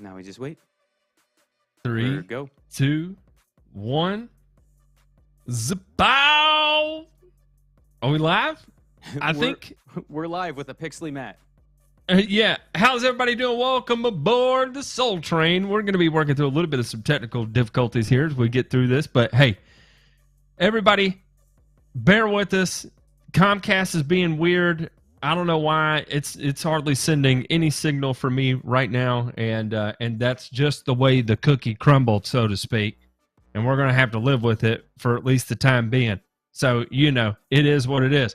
Now we just wait. 3, go. 2, 1. Zapow! Are we live? I think we're live with a Pixley Matt. Yeah. How's everybody doing? Welcome aboard the Soul Train. We're going to be working through a little bit of some technical difficulties here as we get through this. But hey, everybody, bear with us. Comcast is being weird. I don't know why. It's hardly sending any signal for me right now, and that's just the way the cookie crumbled, so to speak. And we're going to have to live with it for at least the time being. So, it is what it is.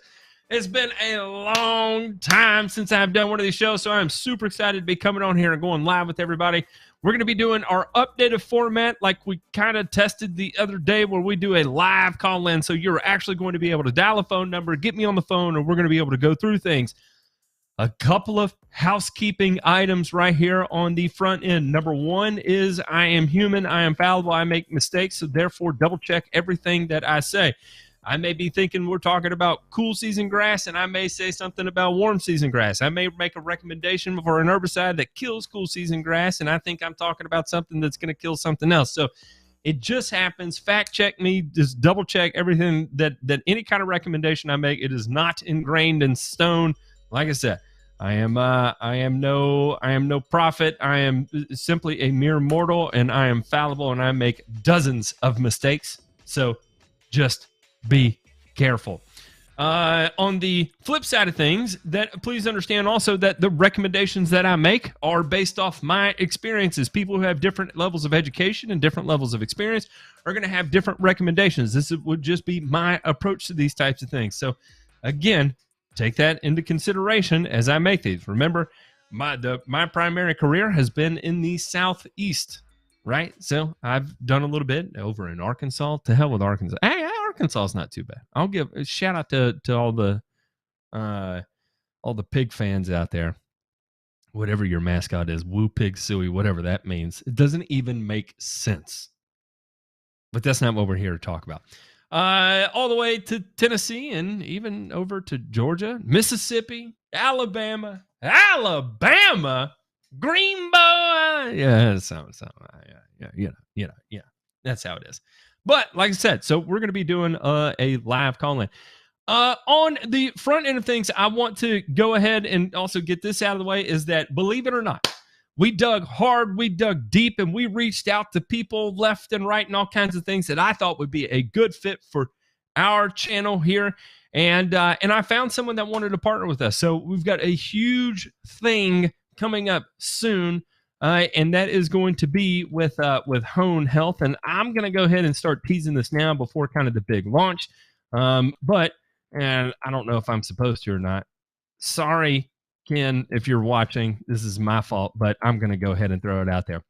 It's been a long time since I've done one of these shows, so I'm super excited to be coming on here and going live with everybody. We're going to be doing our updated format like we kind of tested the other day, where we do a live call-in. So you're actually going to be able to dial a phone number, get me on the phone, and we're going to be able to go through things. A couple of housekeeping items right here on the front end. Number one is I am human, I am fallible, I make mistakes, so therefore double check everything that I say. I may be thinking we're talking about cool season grass, and I may say something about warm season grass. I may make a recommendation for an herbicide that kills cool season grass, and I think I'm talking about something that's going to kill something else. So it just happens. Fact check me. Just double check everything that any kind of recommendation I make. It is not ingrained in stone. Like I said, I am no prophet. I am simply a mere mortal, and I am fallible, and I make dozens of mistakes. So just be careful. On the flip side of things, that please understand also that the recommendations that I make are based off my experiences. People who have different levels of education and different levels of experience are going to have different recommendations. This would just be my approach to these types of things. So again, take that into consideration as I make these. Remember, my primary career has been in the Southeast, right? So I've done a little bit over in Arkansas. To hell with Arkansas. Hey, Arkansas is not too bad. I'll give a shout out to all the pig fans out there. Whatever your mascot is, woo pig suey, whatever that means. It doesn't even make sense. But that's not what we're here to talk about. All the way to Tennessee and even over to Georgia, Mississippi, Alabama, Greenbow. Yeah, yeah. That's how it is. But like I said, so we're going to be doing a live call-in. On the front end of things, I want to go ahead and also get this out of the way, is that, believe it or not, we dug hard, we dug deep, and we reached out to people left and right and all kinds of things that I thought would be a good fit for our channel here. And I found someone that wanted to partner with us. So we've got a huge thing coming up soon. And that is going to be with Hone Health. And I'm going to go ahead and start teasing this now before kind of the big launch. But I don't know if I'm supposed to or not. Sorry, Ken, if you're watching. This is my fault, but I'm going to go ahead and throw it out there.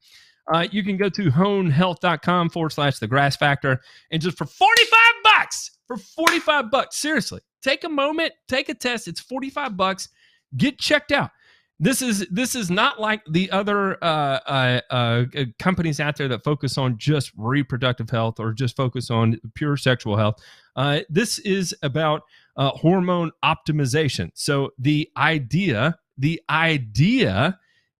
You can go to honehealth.com/thegrassfactor. And just for $45, seriously, take a moment, take a test. It's $45. Get checked out. This is not like the other companies out there that focus on just reproductive health or just focus on pure sexual health. This is about hormone optimization. So the idea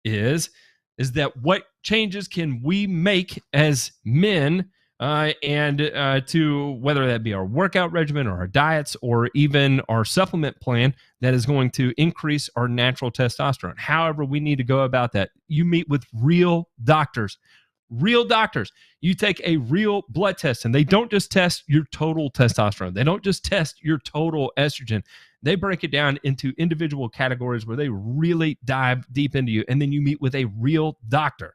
is that what changes can we make as men, and to whether that be our workout regimen or our diets or even our supplement plan that is going to increase our natural testosterone. However we need to go about that. You meet with real doctors. You take a real blood test, and they don't just test your total testosterone. They don't just test your total estrogen. They break it down into individual categories where they really dive deep into you. And then you meet with a real doctor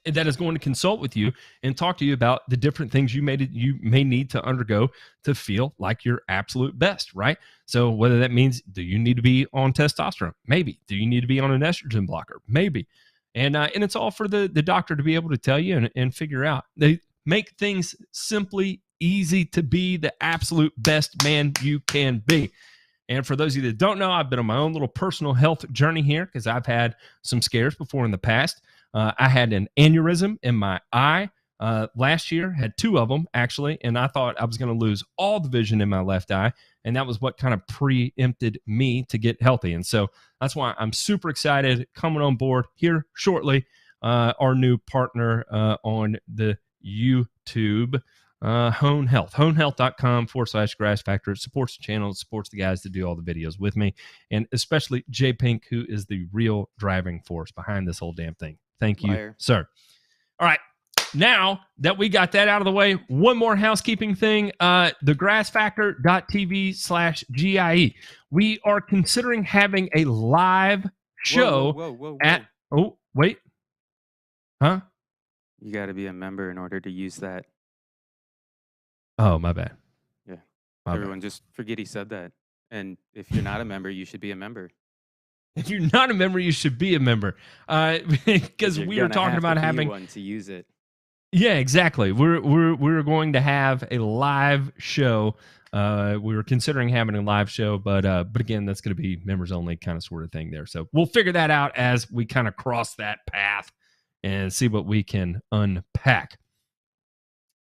that is going to consult with you and talk to you about the different things you may need to undergo to feel like your absolute best, right? So whether that means, do you need to be on testosterone? Maybe. Do you need to be on an estrogen blocker? Maybe. And it's all for the doctor to be able to tell you and figure out. They make things simply easy to be the absolute best man you can be. And for those of you that don't know, I've been on my own little personal health journey here because I've had some scares before in the past. I had an aneurysm in my eye last year, had two of them actually, and I thought I was going to lose all the vision in my left eye. And that was what kind of preempted me to get healthy. And so that's why I'm super excited coming on board here shortly. Our new partner on the YouTube, Hone Health, honehealth.com/grass factor. It supports the channel, it supports the guys that do all the videos with me, and especially Jay Pink, who is the real driving force behind this whole damn thing. Thank you, Liar. sir. All right. Now that we got that out of the way, one more housekeeping thing. Thegrassfactor.tv/GIE. We are considering having a live show Whoa. at. Oh, wait. Huh? You got to be a member in order to use that. Oh, my bad. Yeah. My Everyone bad. just forget he said that. And if you're not a member, you should be a member. If you're not a member, you should be a member. Because You're we were gonna talking have to about be having one to use it. Yeah, exactly. We're going to have a live show. We were considering having a live show, but again, that's going to be members only kind of sort of thing there. So we'll figure that out as we kind of cross that path and see what we can unpack.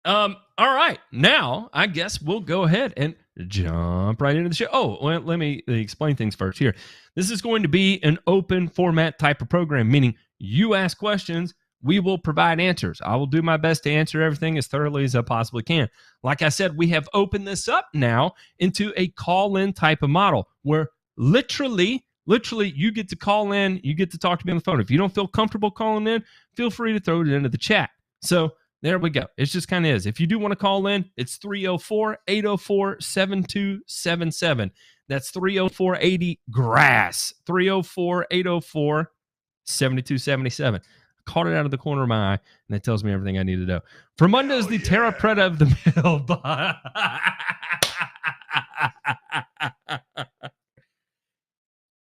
All right. Now, I guess we'll go ahead and jump right into the show. Oh, well, let me explain things first here. This is going to be an open format type of program, meaning you ask questions, we will provide answers. I will do my best to answer everything as thoroughly as I possibly can. Like I said, we have opened this up now into a call-in type of model where literally you get to call in, you get to talk to me on the phone. If you don't feel comfortable calling in, feel free to throw it into the chat. So there we go. It's just kind of is. If you do want to call in, it's 304-804-7277. That's 304-80-GRASS. 304-804-7277. Caught it out of the corner of my eye, and it tells me everything I need to know. Fremunda is the Terra Preta of the mailbox.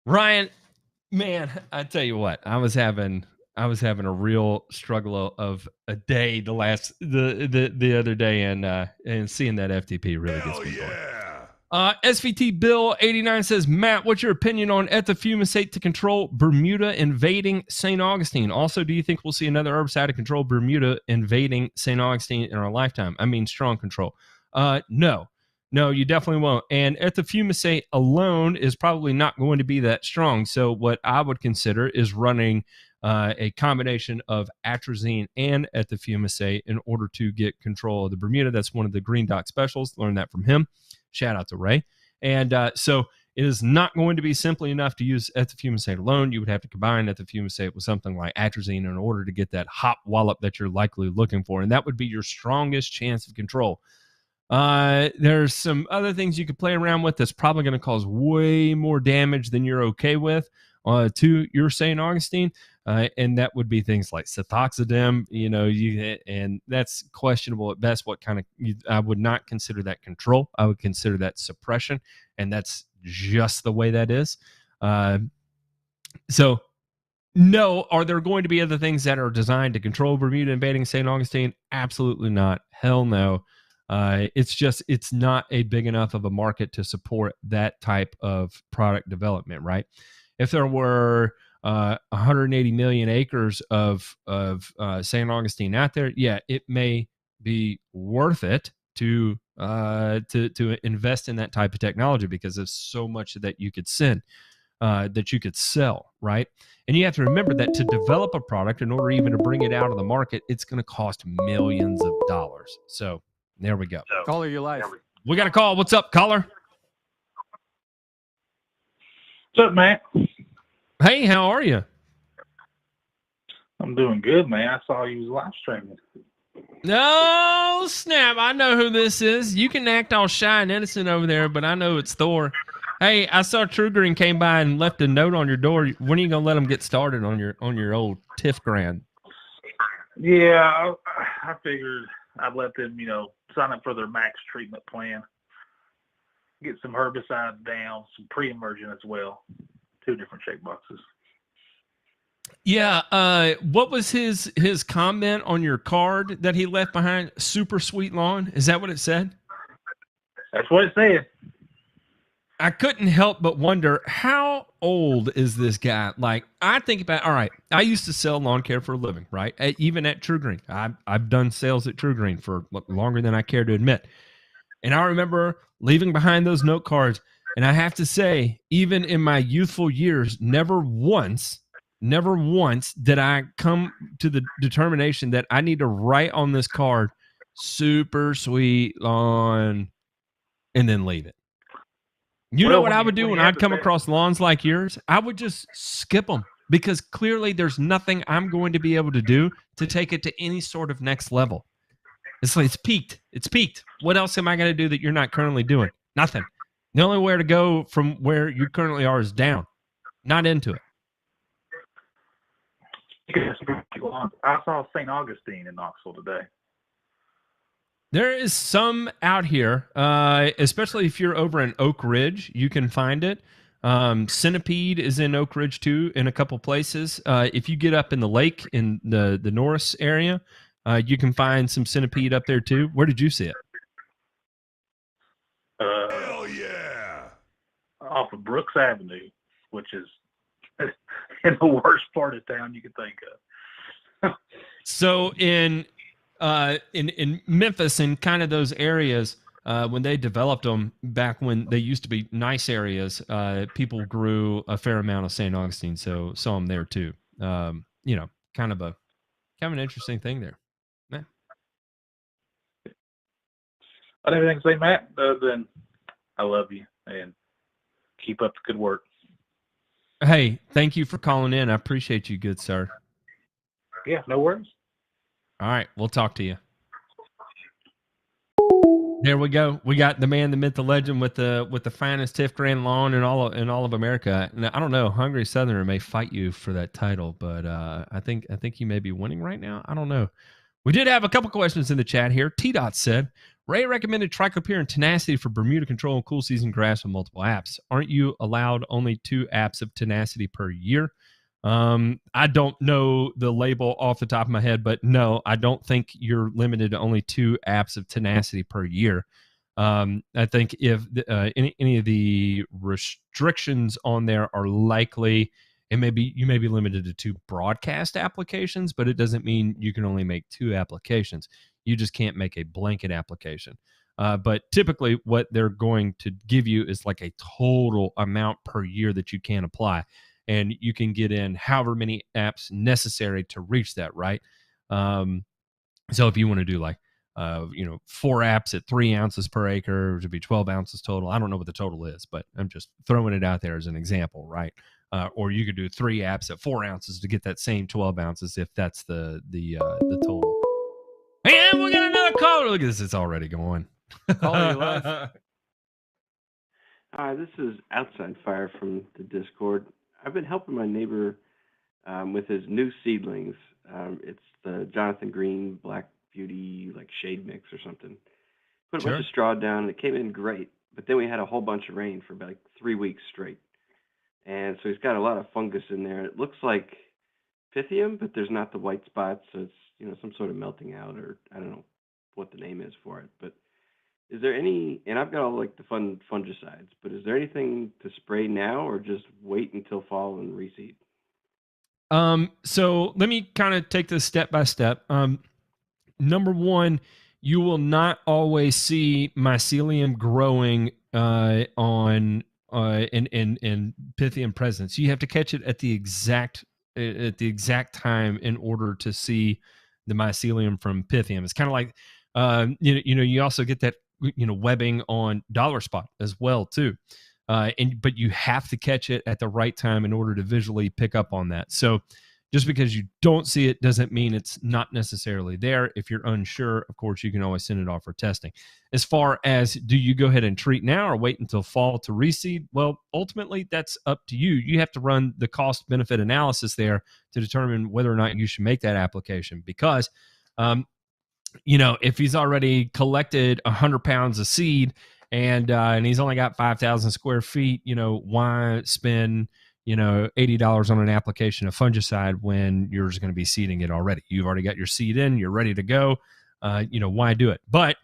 Ryan, man, I tell you what, I was having a real struggle of a day the other day, and seeing that FTP really gets me going. SVT Bill 89 says, Matt, what's your opinion on ethofumicate to control Bermuda invading St. Augustine? Also, do you think we'll see another herbicide to control Bermuda invading St. Augustine in our lifetime? I mean, strong control. No, you definitely won't. And ethofumicate alone is probably not going to be that strong. So what I would consider is running a combination of atrazine and ethofumicate in order to get control of the Bermuda. That's one of the Green Doc specials. Learned that from him. Shout out to Ray. And so it is not going to be simply enough to use ethofumicate alone. You would have to combine ethofumicate with something like atrazine in order to get that hot wallop that you're likely looking for. And that would be your strongest chance of control. There's some other things you could play around with that's probably going to cause way more damage than you're okay with to your St. Augustine. And that would be things like cethoxidem, and that's questionable at best. I would not consider that control. I would consider that suppression, and that's just the way that is. So no, are there going to be other things that are designed to control Bermuda invading St. Augustine? Absolutely not. Hell no. It's not a big enough of a market to support that type of product development, right? If there were 180 million acres of St. Augustine out there, yeah, it may be worth it to invest in that type of technology because there's so much that you could that you could sell, right? And you have to remember that to develop a product, in order even to bring it out of the market, it's going to cost millions of dollars. So there we go. Caller, you're live. We got a call. What's up, caller? What's up, Matt? Hey, how are you? I'm doing good, man. I saw you was live streaming. No, snap. I know who this is. You can act all shy and innocent over there, but I know it's Thor. Hey, I saw True Green came by and left a note on your door. When are you going to let them get started on your old TIF grant? Yeah, I figured I'd let them, sign up for their max treatment plan. Get some herbicides down, some pre-emergent as well. 2 different check boxes. Yeah. What was his comment on your card that he left behind? Super sweet lawn. Is that what it said? That's what it said. I couldn't help but wonder, how old is this guy? Like, I think about, all right, I used to sell lawn care for a living, right? Even at True Green. I've done sales at True Green for longer than I care to admit. And I remember leaving behind those note cards. And I have to say, even in my youthful years, never once did I come to the determination that I need to write on this card super sweet lawn and then leave it. You know what I would do when I'd come across lawns like yours? I would just skip them because clearly there's nothing I'm going to be able to do to take it to any sort of next level. It's like it's peaked. It's peaked. What else am I going to do that you're not currently doing? Nothing. The only way to go from where you currently are is down. Not into it. I saw St. Augustine in Knoxville today. There is some out here, especially if you're over in Oak Ridge, you can find it. Centipede is in Oak Ridge too, in a couple places. If you get up in the lake in the Norris area, you can find some centipede up there too. Where did you see it? Hell yeah! Off of Brooks Avenue, which is in the worst part of town you could think of. So in Memphis and kind of those areas, when they developed them back when they used to be nice areas, people grew a fair amount of St. Augustine, so saw them there too. Kind of an interesting thing there. Yeah. I don't have anything to say, Matt, other than I love you and keep up the good work. Hey, thank you for calling in. I appreciate you, good sir. Yeah, no worries. All right, we'll talk to you. There we go. We got the man, the myth, the legend with the finest Tiff Grand lawn in all of America. Now, I don't know. Hungry Southerner may fight you for that title, but I think you may be winning right now. I don't know. We did have a couple questions in the chat here. T-Dot said, Ray recommended Triclopyr and Tenacity for Bermuda control and cool season grass with multiple apps. Aren't you allowed only 2 apps of Tenacity per year? I don't know the label off the top of my head, but no, I don't think you're limited to only 2 apps of Tenacity per year. I think if any of the restrictions on there are likely, you may be limited to 2 broadcast applications, but it doesn't mean you can only make 2 applications. You just can't make a blanket application. But typically what they're going to give you is like a total amount per year that you can apply. And you can get in however many apps necessary to reach that, right? So if you want to do like, 4 apps at 3 ounces per acre, which would be 12 ounces total. I don't know what the total is, but I'm just throwing it out there as an example, right? Or you could do 3 apps at 4 ounces to get that same 12 ounces if that's the total. And we got another caller. Look at this; it's already going. Caller, you live. Hi, this is Outside Fire from the Discord. I've been helping my neighbor with his new seedlings. It's the Jonathan Green Black Beauty like shade mix or something. Put a bunch of straw down and it came in great. But then we had a whole bunch of rain for about 3 weeks straight. And so he's got a lot of fungus in there. It looks like Pythium, but there's not the white spots, so it's some sort of melting out, or I don't know what the name is for it. But is there any, and I've got all like the fun fungicides, but is there anything to spray now or just wait until fall and reseed? So let me kind of take this step by step. Number one, you will not always see mycelium growing on in Pythium presence. You have to catch it at the exact time in order to see the mycelium from Pythium. It's kind of like you also get that webbing on dollar spot as well too. But you have to catch it at the right time in order to visually pick up on that. So just because you don't see it doesn't mean it's not necessarily there. If you're unsure, of course, you can always send it off for testing. As far as do you go ahead and treat now or wait until fall to reseed? Well, ultimately, that's up to you. You have to run the cost-benefit analysis there to determine whether or not you should make that application because if he's already collected 100 pounds of seed and he's only got 5,000 square feet, why spend $80 on an application of fungicide when you're just going to be seeding it already? You've already got your seed in, you're ready to go. Why do it? But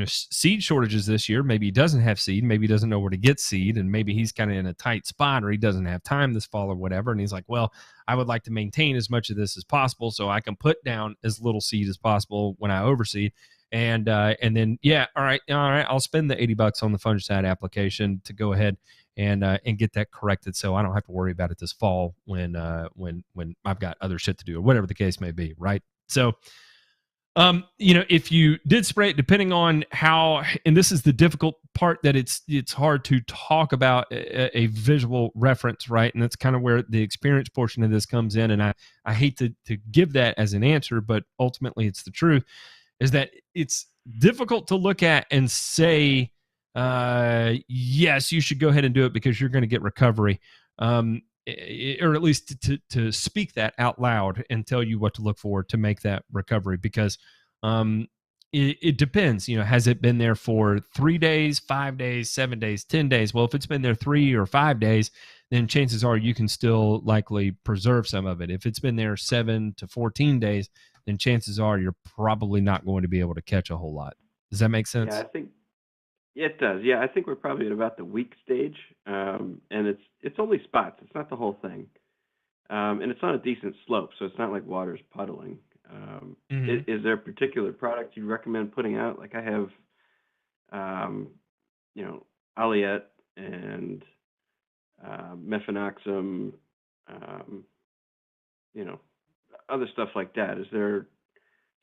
seed shortages this year. Maybe he doesn't have seed. Maybe he doesn't know where to get seed, and maybe he's kind of in a tight spot, or he doesn't have time this fall or whatever. And he's like, well, I would like to maintain as much of this as possible so I can put down as little seed as possible when I overseed. And then all right, I'll spend the $80 on the fungicide application to go ahead and get that corrected, so I don't have to worry about it this fall when I've got other shit to do or whatever the case may be, right? So if you did spray it, depending on how, and this is the difficult part, that it's hard to talk about a visual reference, right? And that's kind of where the experience portion of this comes in. And I hate to give that as an answer, but ultimately it's the truth, is that it's difficult to look at and say, yes, you should go ahead and do it because you're going to get recovery. Or at least to speak that out loud and tell you what to look for to make that recovery, because it depends. Has it been there for 3 days, 5 days, 7 days, 10 days? Well, if it's been there 3 or 5 days, then chances are you can still likely preserve some of it. If it's been there 7 to 14 days, then chances are you're probably not going to be able to catch a whole lot. Does that make sense? Yeah, I think it does. Yeah, I think we're probably at about the week stage, and it's only spots. It's not the whole thing, and it's on a decent slope, so it's not like water's puddling. Is there a particular product you recommend putting out? Like I have, Aliette and mefenoxam, other stuff like that. Is there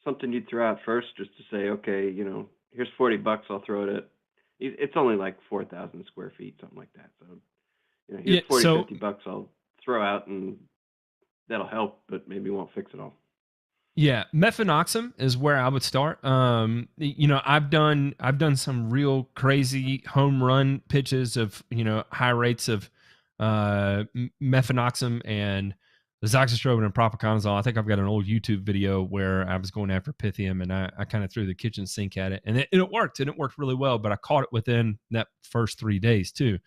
something you'd throw out first, just to say, okay, here's $40, I'll throw it at. It's only like 4,000 square feet, something like that. So, here's 50 bucks I'll throw out, and that'll help, but maybe won't fix it all. Yeah, mefenoxam is where I would start. I've done some real crazy home run pitches of high rates of mefenoxam and azoxystrobin and propiconazole. I think I've got an old YouTube video where I was going after Pythium, and I kind of threw the kitchen sink at it, and it worked, and it worked really well. But I caught it within that first 3 days too.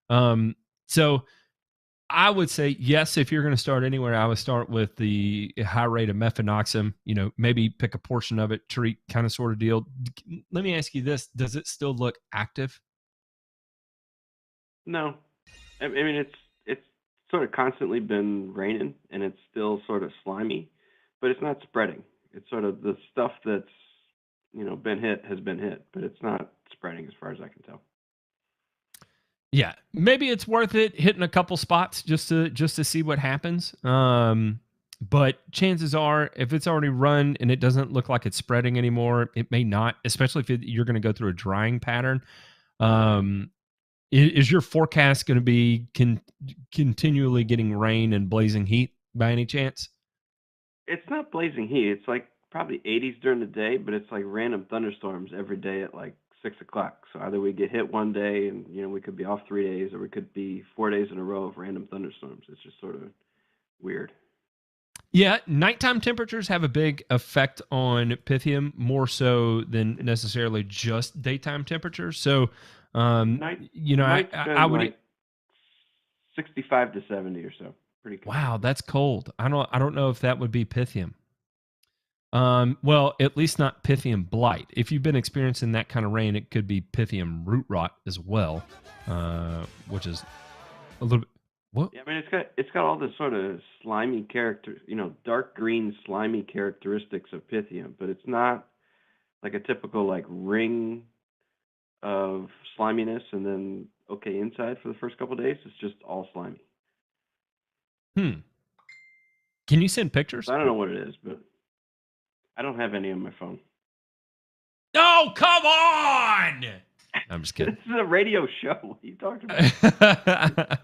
So I would say yes, if you're going to start anywhere, I would start with the high rate of mefenoxam. Maybe pick a portion of it, treat kind of sort of deal. Let me ask you this: does it still look active? No, I mean it's sort of constantly been raining, and it's still sort of slimy, but it's not spreading. It's sort of the stuff that's been hit has been hit, but it's not spreading as far as I can tell. Yeah, maybe it's worth it hitting a couple spots just to see what happens. But chances are, if it's already run and it doesn't look like it's spreading anymore, it may not, especially if you're going to go through a drying pattern. Is your forecast going to be continually getting rain and blazing heat by any chance? It's not blazing heat. It's like probably 80s during the day, but it's like random thunderstorms every day at like 6 o'clock. So either we get hit one day and we could be off 3 days, or we could be 4 days in a row of random thunderstorms. It's just sort of weird. Yeah, nighttime temperatures have a big effect on Pythium, more so than necessarily just daytime temperatures. So I would like 65 to 70 or so. Pretty cold. Wow, that's cold. I don't know if that would be Pythium. Well, at least not Pythium blight. If you've been experiencing that kind of rain, it could be Pythium root rot as well, which is a little bit. What? Yeah, I mean it's got all this sort of slimy character, dark green slimy characteristics of Pythium, but it's not like a typical like ring of sliminess and then okay inside for the first couple of days. It's just all slimy. Can you send pictures? I don't know what it is, but I don't have any on my phone. Oh, come on! I'm just kidding. This is a radio show. What are you talking about?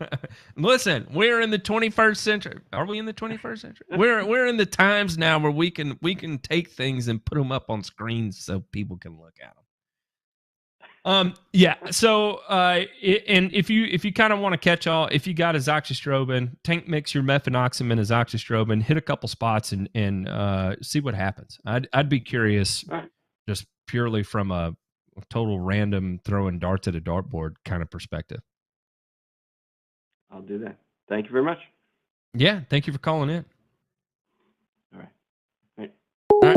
Listen, we're in the 21st century. Are we in the 21st century? We're in the times now where we can take things and put them up on screens so people can look at them. Yeah. So, and if you kind of want to catch all, if you got azoxystrobin, tank mix your mefenoxam and azoxystrobin, hit a couple spots and see what happens. I'd be curious, just purely from a total random throwing darts at a dartboard kind of perspective. I'll do that. Thank you very much. Yeah. Thank you for calling in. All right. All right.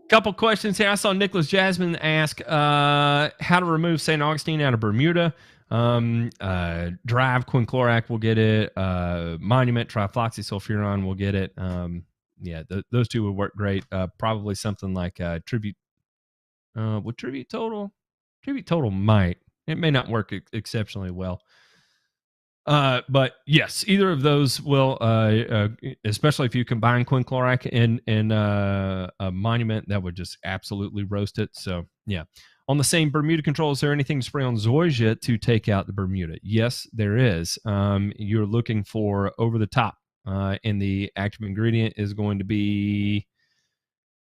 Couple questions here. I saw Nicholas Jasmine ask how to remove St. Augustine out of Bermuda. Drive quinclorac will get it. Monument trifloxysulfuron will get it. Those two would work great. Probably something like Tribute With tribute total might. It may not work exceptionally well. But yes, either of those will, especially if you combine quinclorac and a monument, that would just absolutely roast it. So yeah. On the same Bermuda control, is there anything to spray on zoysia to take out the Bermuda? Yes, there is. You're looking for over the top, and the active ingredient is going to be.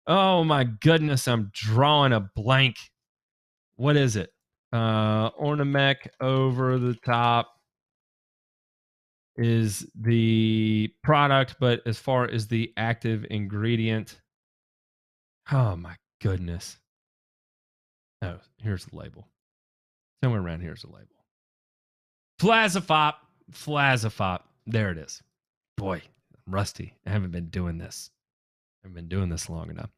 Oh my goodness, I'm drawing a blank. What is it? Ornamec over the top is the product, but as far as the active ingredient, oh my goodness. Oh, here's the label. Somewhere around here's the label. Flazafop. There it is. Boy, I'm rusty. I haven't been doing this long enough.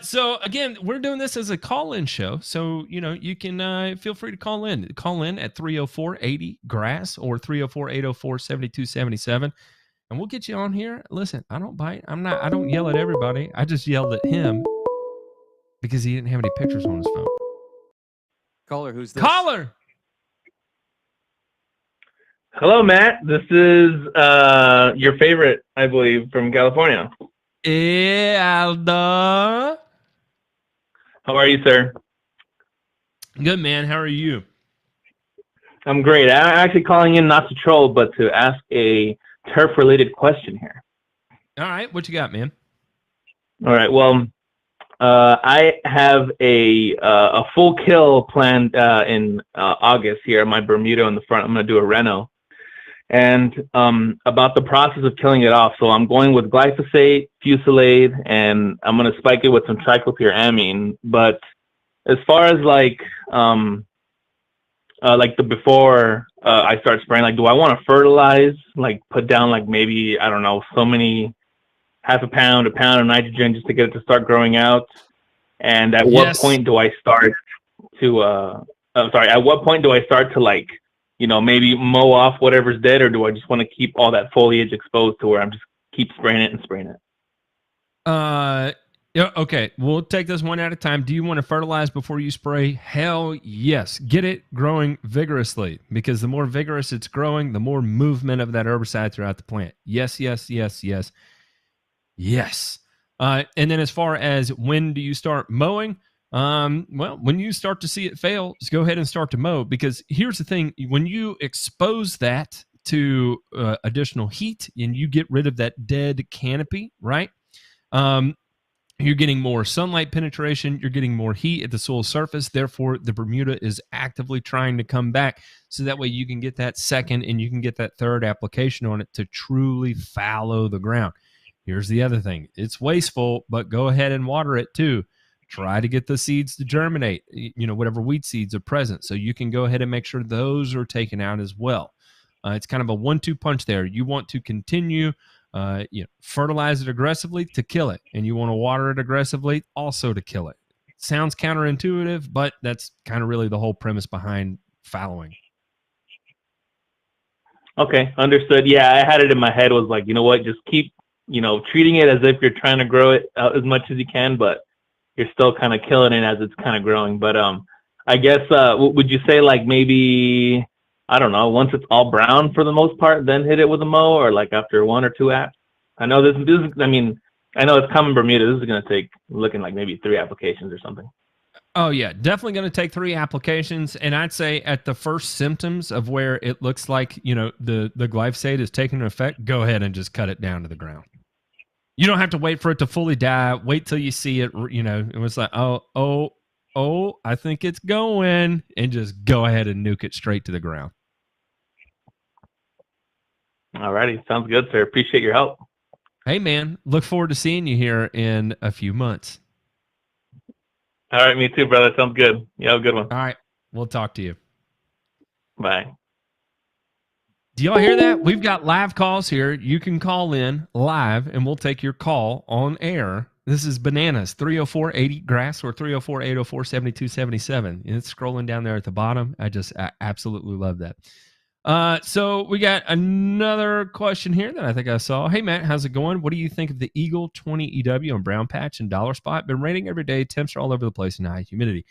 So again, we're doing this as a call-in show. So, you can feel free to call in. Call in at 304-80-GRASS or 304-804-7277. And we'll get you on here. Listen, I don't bite. I don't yell at everybody. I just yelled at him because he didn't have any pictures on his phone. Caller, who's this? Caller! Hello, Matt. This is your favorite, I believe, from California. Hey, Alda. How are you, sir? Good, man. How are you? I'm great. I'm actually calling in not to troll, but to ask a turf-related question here. All right. What you got, man? All right. Well, I have a full kill planned in August here at my Bermuda in the front. I'm going to do a reno. And about the process of killing it off. So I'm going with glyphosate, fusilade, and I'm going to spike it with some triclopyramine. But as far as like the before I start spraying, like, do I want to fertilize, like put down like maybe, I don't know, so many, half a pound of nitrogen just to get it to start growing out? And at what point do I start to, at what point do I start to like, maybe mow off whatever's dead, or do I just want to keep all that foliage exposed to where I'm just keep spraying it and spraying it? Yeah, okay. We'll take this one at a time. Do you want to fertilize before you spray? Hell yes. Get it growing vigorously, because the more vigorous it's growing, the more movement of that herbicide throughout the plant. Yes. And then as far as when do you start mowing? Well, when you start to see it fail, just go ahead and start to mow, because here's the thing. When you expose that to additional heat and you get rid of that dead canopy, right? You're getting more sunlight penetration. You're getting more heat at the soil surface. Therefore, the Bermuda is actively trying to come back. So that way you can get that second and you can get that third application on it to truly fallow the ground. Here's the other thing. It's wasteful, but go ahead and water it too. Try to get the seeds to germinate, whatever weed seeds are present. So you can go ahead and make sure those are taken out as well. It's kind of a 1-2 punch there. You want to continue, fertilize it aggressively to kill it. And you want to water it aggressively also to kill it. Sounds counterintuitive, but that's kind of really the whole premise behind fallowing. Okay, understood. Yeah, I had it in my head, was like, just keep, treating it as if you're trying to grow it out as much as you can, but you're still kind of killing it as it's kind of growing. But I guess, would you say like maybe, I don't know, once it's all brown for the most part, then hit it with a mow, or like after 1 or 2 apps? I know I know it's common Bermuda. This is going to take looking like maybe 3 applications or something. Oh yeah, definitely going to take 3 applications. And I'd say at the first symptoms of where it looks like, the glyphosate is taking effect, go ahead and just cut it down to the ground. You don't have to wait for it to fully die. Wait till you see it, it was like, oh, I think it's going, and just go ahead and nuke it straight to the ground. All righty. Sounds good, sir. Appreciate your help. Hey, man. Look forward to seeing you here in a few months. All right. Me too, brother. Sounds good. You have a good one. All right. We'll talk to you. Bye. Do y'all hear that? We've got live calls here. You can call in live, and we'll take your call on air. This is Bananas, 304-80-GRASS or 304-804-7277. It's scrolling down there at the bottom. I absolutely love that. So we got another question here that I think I saw. Hey, Matt, how's it going? What do you think of the Eagle 20 EW on brown patch and dollar spot? Been raining every day. Temps are all over the place and high humidity.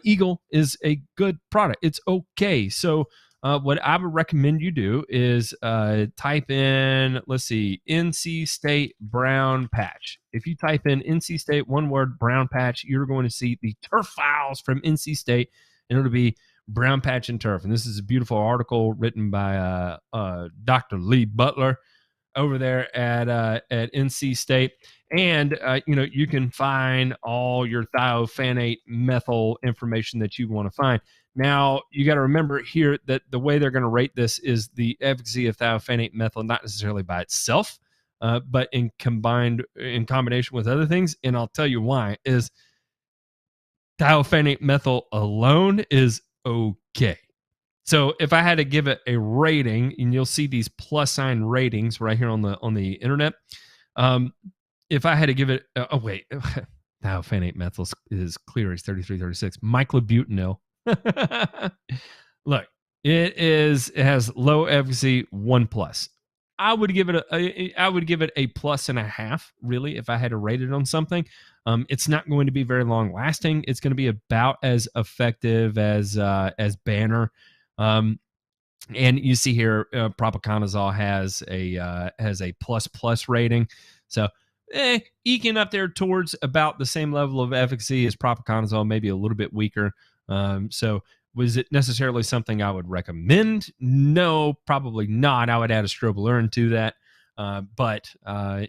Eagle is a good product. It's okay. So what I would recommend you do is type in, let's see, NC State brown patch. If you type in NC State, one word, brown patch, you're going to see the turf files from NC State, and it'll be brown patch and turf. And this is a beautiful article written by Dr. Lee Butler over there at NC State. And you can find all your thiophanate methyl information that you want to find. Now, you got to remember here that the way they're going to rate this is the efficacy of thiophanate methyl, not necessarily by itself, but in combination with other things. And I'll tell you why is thiophanate methyl alone is okay. So if I had to give it a rating, and you'll see these plus sign ratings right here on the internet. If I had to give it, thiophanate methyl is clear as 3336. Myclobutanil. Look, it has low efficacy 1+. I would give it a plus and a half, really, if I had to rate it on something. It's not going to be very long lasting. It's going to be about as effective as Banner. And you see here, propiconazole has a plus rating. So eking up there towards about the same level of efficacy as propiconazole, maybe a little bit weaker. So was it necessarily something I would recommend? No, probably not. I would add a strobilurin to that. But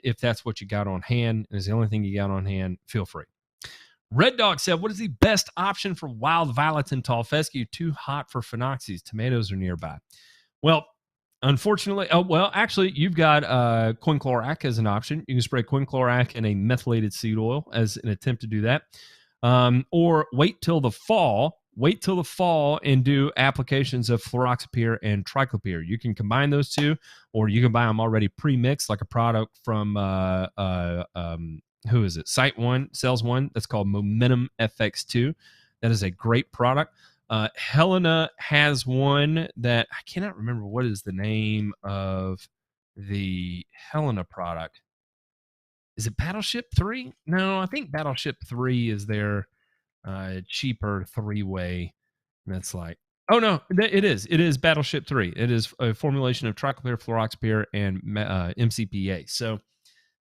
if that's what you got on hand, and is the only thing you got on hand, feel free. Red Dog said, what is the best option for wild violets and tall fescue? Too hot for phenoxys. Tomatoes are nearby. Well, unfortunately, actually, you've got quinclorac as an option. You can spray quinclorac in a methylated seed oil as an attempt to do that. Or wait till the fall. Wait till the fall and do applications of fluroxapyr and triclopyr. You can combine those two, or you can buy them already pre-mixed, like a product from who is it? Site One sells one that's called Momentum FX2. That is a great product. Helena has one that I cannot remember what is the name of the Helena product. Is it Battleship 3? No, I think Battleship 3 is their cheaper three-way. That's like, oh no, it is. It is Battleship 3. It is a formulation of triclopyr, fluroxapyr, and MCPA. So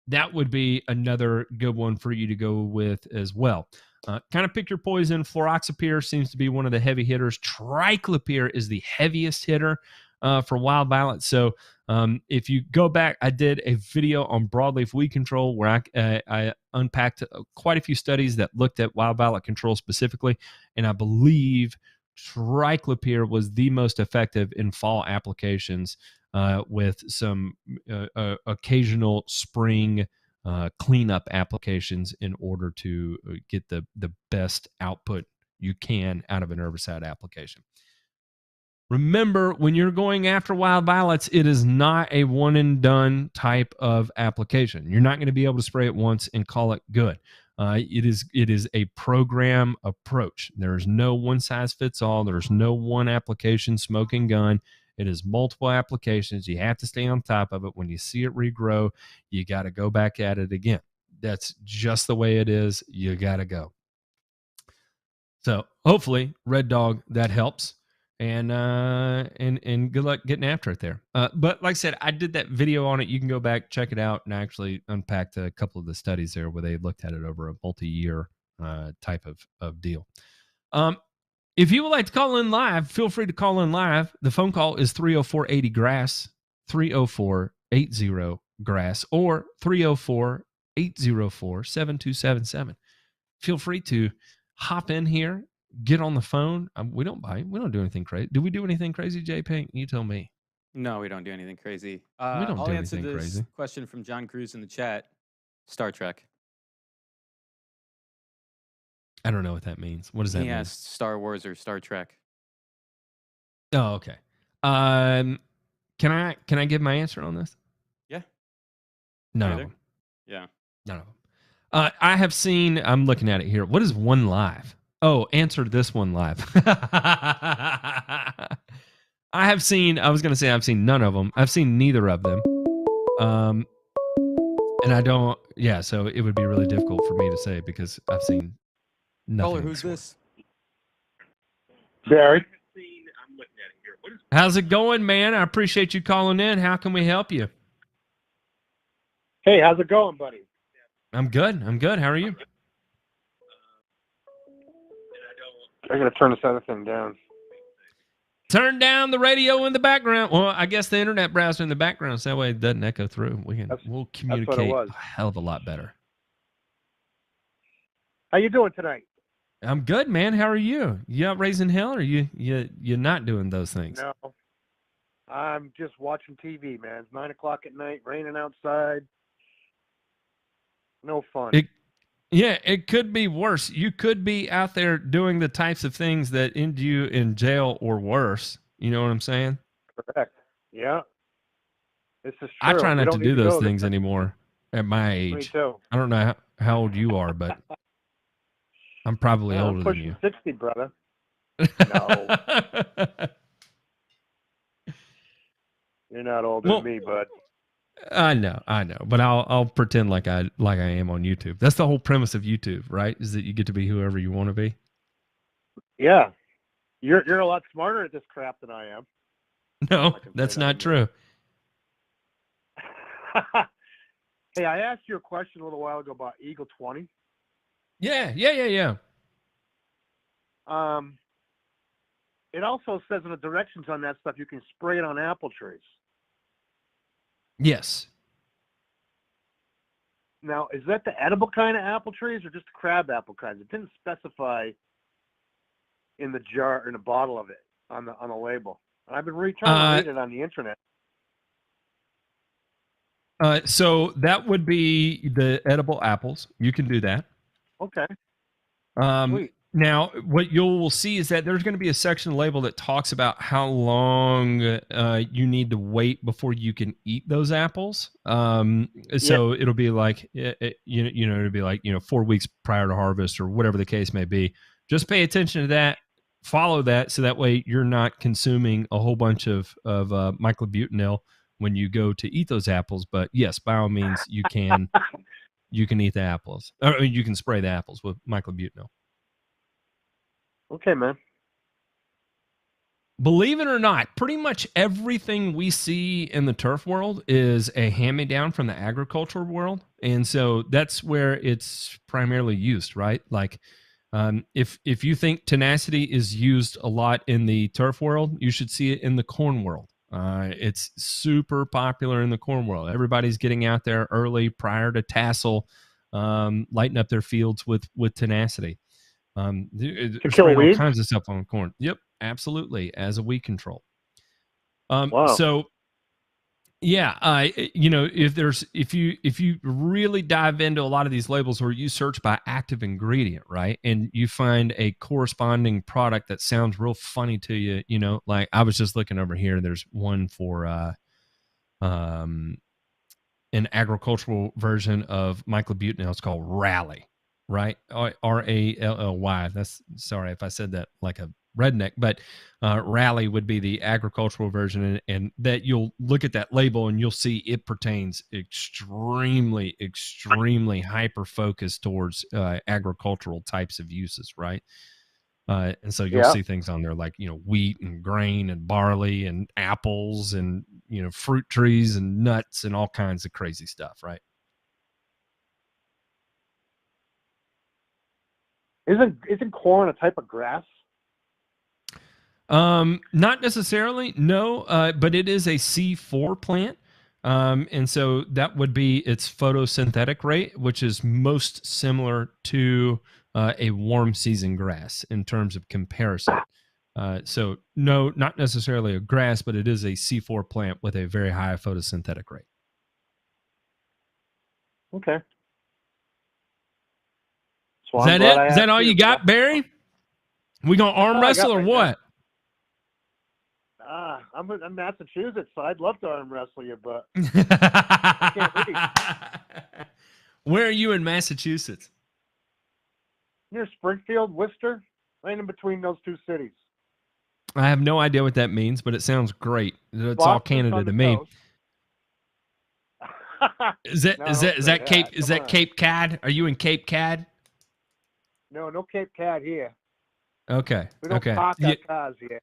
that would be another good one for you to go with as well. Kind of pick your poison. Fluroxapyr seems to be one of the heavy hitters. Triclopyr is the heaviest hitter for wild violet. So if you go back, I did a video on broadleaf weed control where I unpacked quite a few studies that looked at wild violet control specifically, and I believe triclopyr was the most effective in fall applications with some occasional spring cleanup applications in order to get the best output you can out of an herbicide application. Remember, when you're going after wild violets, it is not a one and done type of application. You're not going to be able to spray it once and call it good. It is a program approach. There is no one size fits all. There's no one application, smoking gun. It is multiple applications. You have to stay on top of it. When you see it regrow, you got to go back at it again. That's just the way it is. You got to go. So hopefully, Red Dog, that helps. And good luck getting after it there. But like I said, I did that video on it. You can go back, check it out, and I actually unpacked a couple of the studies there where they looked at it over a multi-year type of deal. If you would like to call in live, feel free to call in live. The phone call is 304-80-GRASS, 304-80-GRASS, or 304-804-7277. Feel free to hop in here, get on the phone. We don't bite. We don't do anything crazy. Do we do anything crazy, J-Pink? You tell me. No, we don't do anything crazy. We don't I'll do answer anything this crazy. question from John Cruz in the chat. Star Trek. I don't know what that means. What does that mean? He asked Star Wars or Star Trek. Oh, okay. Can I give my answer on this? Yeah. None Either? of them. Yeah. None of them. I have seen. I'm looking at it here. What is one live? Oh, answer this one live. I have seen. I was going to say I've seen none of them. I've seen neither of them. And I don't. Yeah, so it would be really difficult for me to say because I've seen nothing. Caller, of the who's sort. this? Barry. How's it going, man? I appreciate you calling in. How can we help you? Hey, how's it going, buddy? I'm good. I'm good. How are you? I'm gonna turn this other thing down. Turn down the radio in the background. Well, I guess the internet browser in the background, so that way it doesn't echo through. We'll communicate was. a hell of a lot better. How you doing tonight? I'm good, man. How are you? You out raising hell, or you're not doing those things? No, I'm just watching TV, man. It's 9:00 at night, raining outside. No fun. It could be worse. You could be out there doing the types of things that end you in jail or worse. You know what I'm saying? Correct. Yeah. This is true. I try We not don't to need do those go there. things anymore at my age. Me too. I don't know how old you are, but I'm probably I'm older than pushing you. 60, brother. You're not older than me, bud. I know, but I'll pretend like I am on YouTube. That's the whole premise of YouTube, right? Is that you get to be whoever you want to be. Yeah. You're a lot smarter at this crap than I am. No, that's not true. Hey, I asked you a question a little while ago about Eagle 20. Yeah. It also says in the directions on that stuff you can spray it on apple trees. Yes. Now, is that the edible kind of apple trees or just the crab apple kinds? It didn't specify in the jar, in the bottle of it, on the label. I've been trying to read it on the internet. So that would be the edible apples. You can do that. Okay. Sweet. Now, what you'll see is that there's going to be a section label that talks about how long you need to wait before you can eat those apples. So it'll be like, it'll be like 4 weeks prior to harvest or whatever the case may be. Just pay attention to that. Follow that, so that way you're not consuming a whole bunch of myclobutanil when you go to eat those apples. But yes, by all means, you can eat the apples, or you can spray the apples with myclobutanil. Okay, man. Believe it or not, pretty much everything we see in the turf world is a hand-me-down from the agricultural world. And so that's where it's primarily used, right? Like, if you think tenacity is used a lot in the turf world, you should see it in the corn world. It's super popular in the corn world. Everybody's getting out there early prior to tassel, lighting up their fields with tenacity. To kill weeds? All kinds of stuff on corn. Yep, absolutely, as a weed control. Wow. So, yeah, if you really dive into a lot of these labels, or you search by active ingredient, right, and you find a corresponding product that sounds real funny to you, like I was just looking over here. There's one for an agricultural version of myclobutanil. It's called Rally. Right, Rally. That's, sorry if I said that like a redneck, but Rally would be the agricultural version, and that you'll look at that label and you'll see it pertains extremely hyper focused towards agricultural types of uses, right? And so you'll see things on there like wheat and grain and barley and apples and fruit trees and nuts and all kinds of crazy stuff, right? Isn't corn a type of grass? Not necessarily, no, but it is a C4 plant. And so that would be its photosynthetic rate, which is most similar to a warm season grass in terms of comparison. So no, not necessarily a grass, but it is a C4 plant with a very high photosynthetic rate. Okay. Is that it? Is that all you got, Barry? We gonna arm wrestle or what? I'm in Massachusetts, so I'd love to arm wrestle you, but I can't read. Where are you in Massachusetts? Near Springfield, Worcester, right in between those two cities. I have no idea what that means, but it sounds great. It's all Boston Canada on to the me. coast. Is that No, is don't that is say that Cape is Come that on. Cape Cod? Are you in Cape Cod? No Cape Cod here. Okay. We don't Okay. park Yeah, our cars here.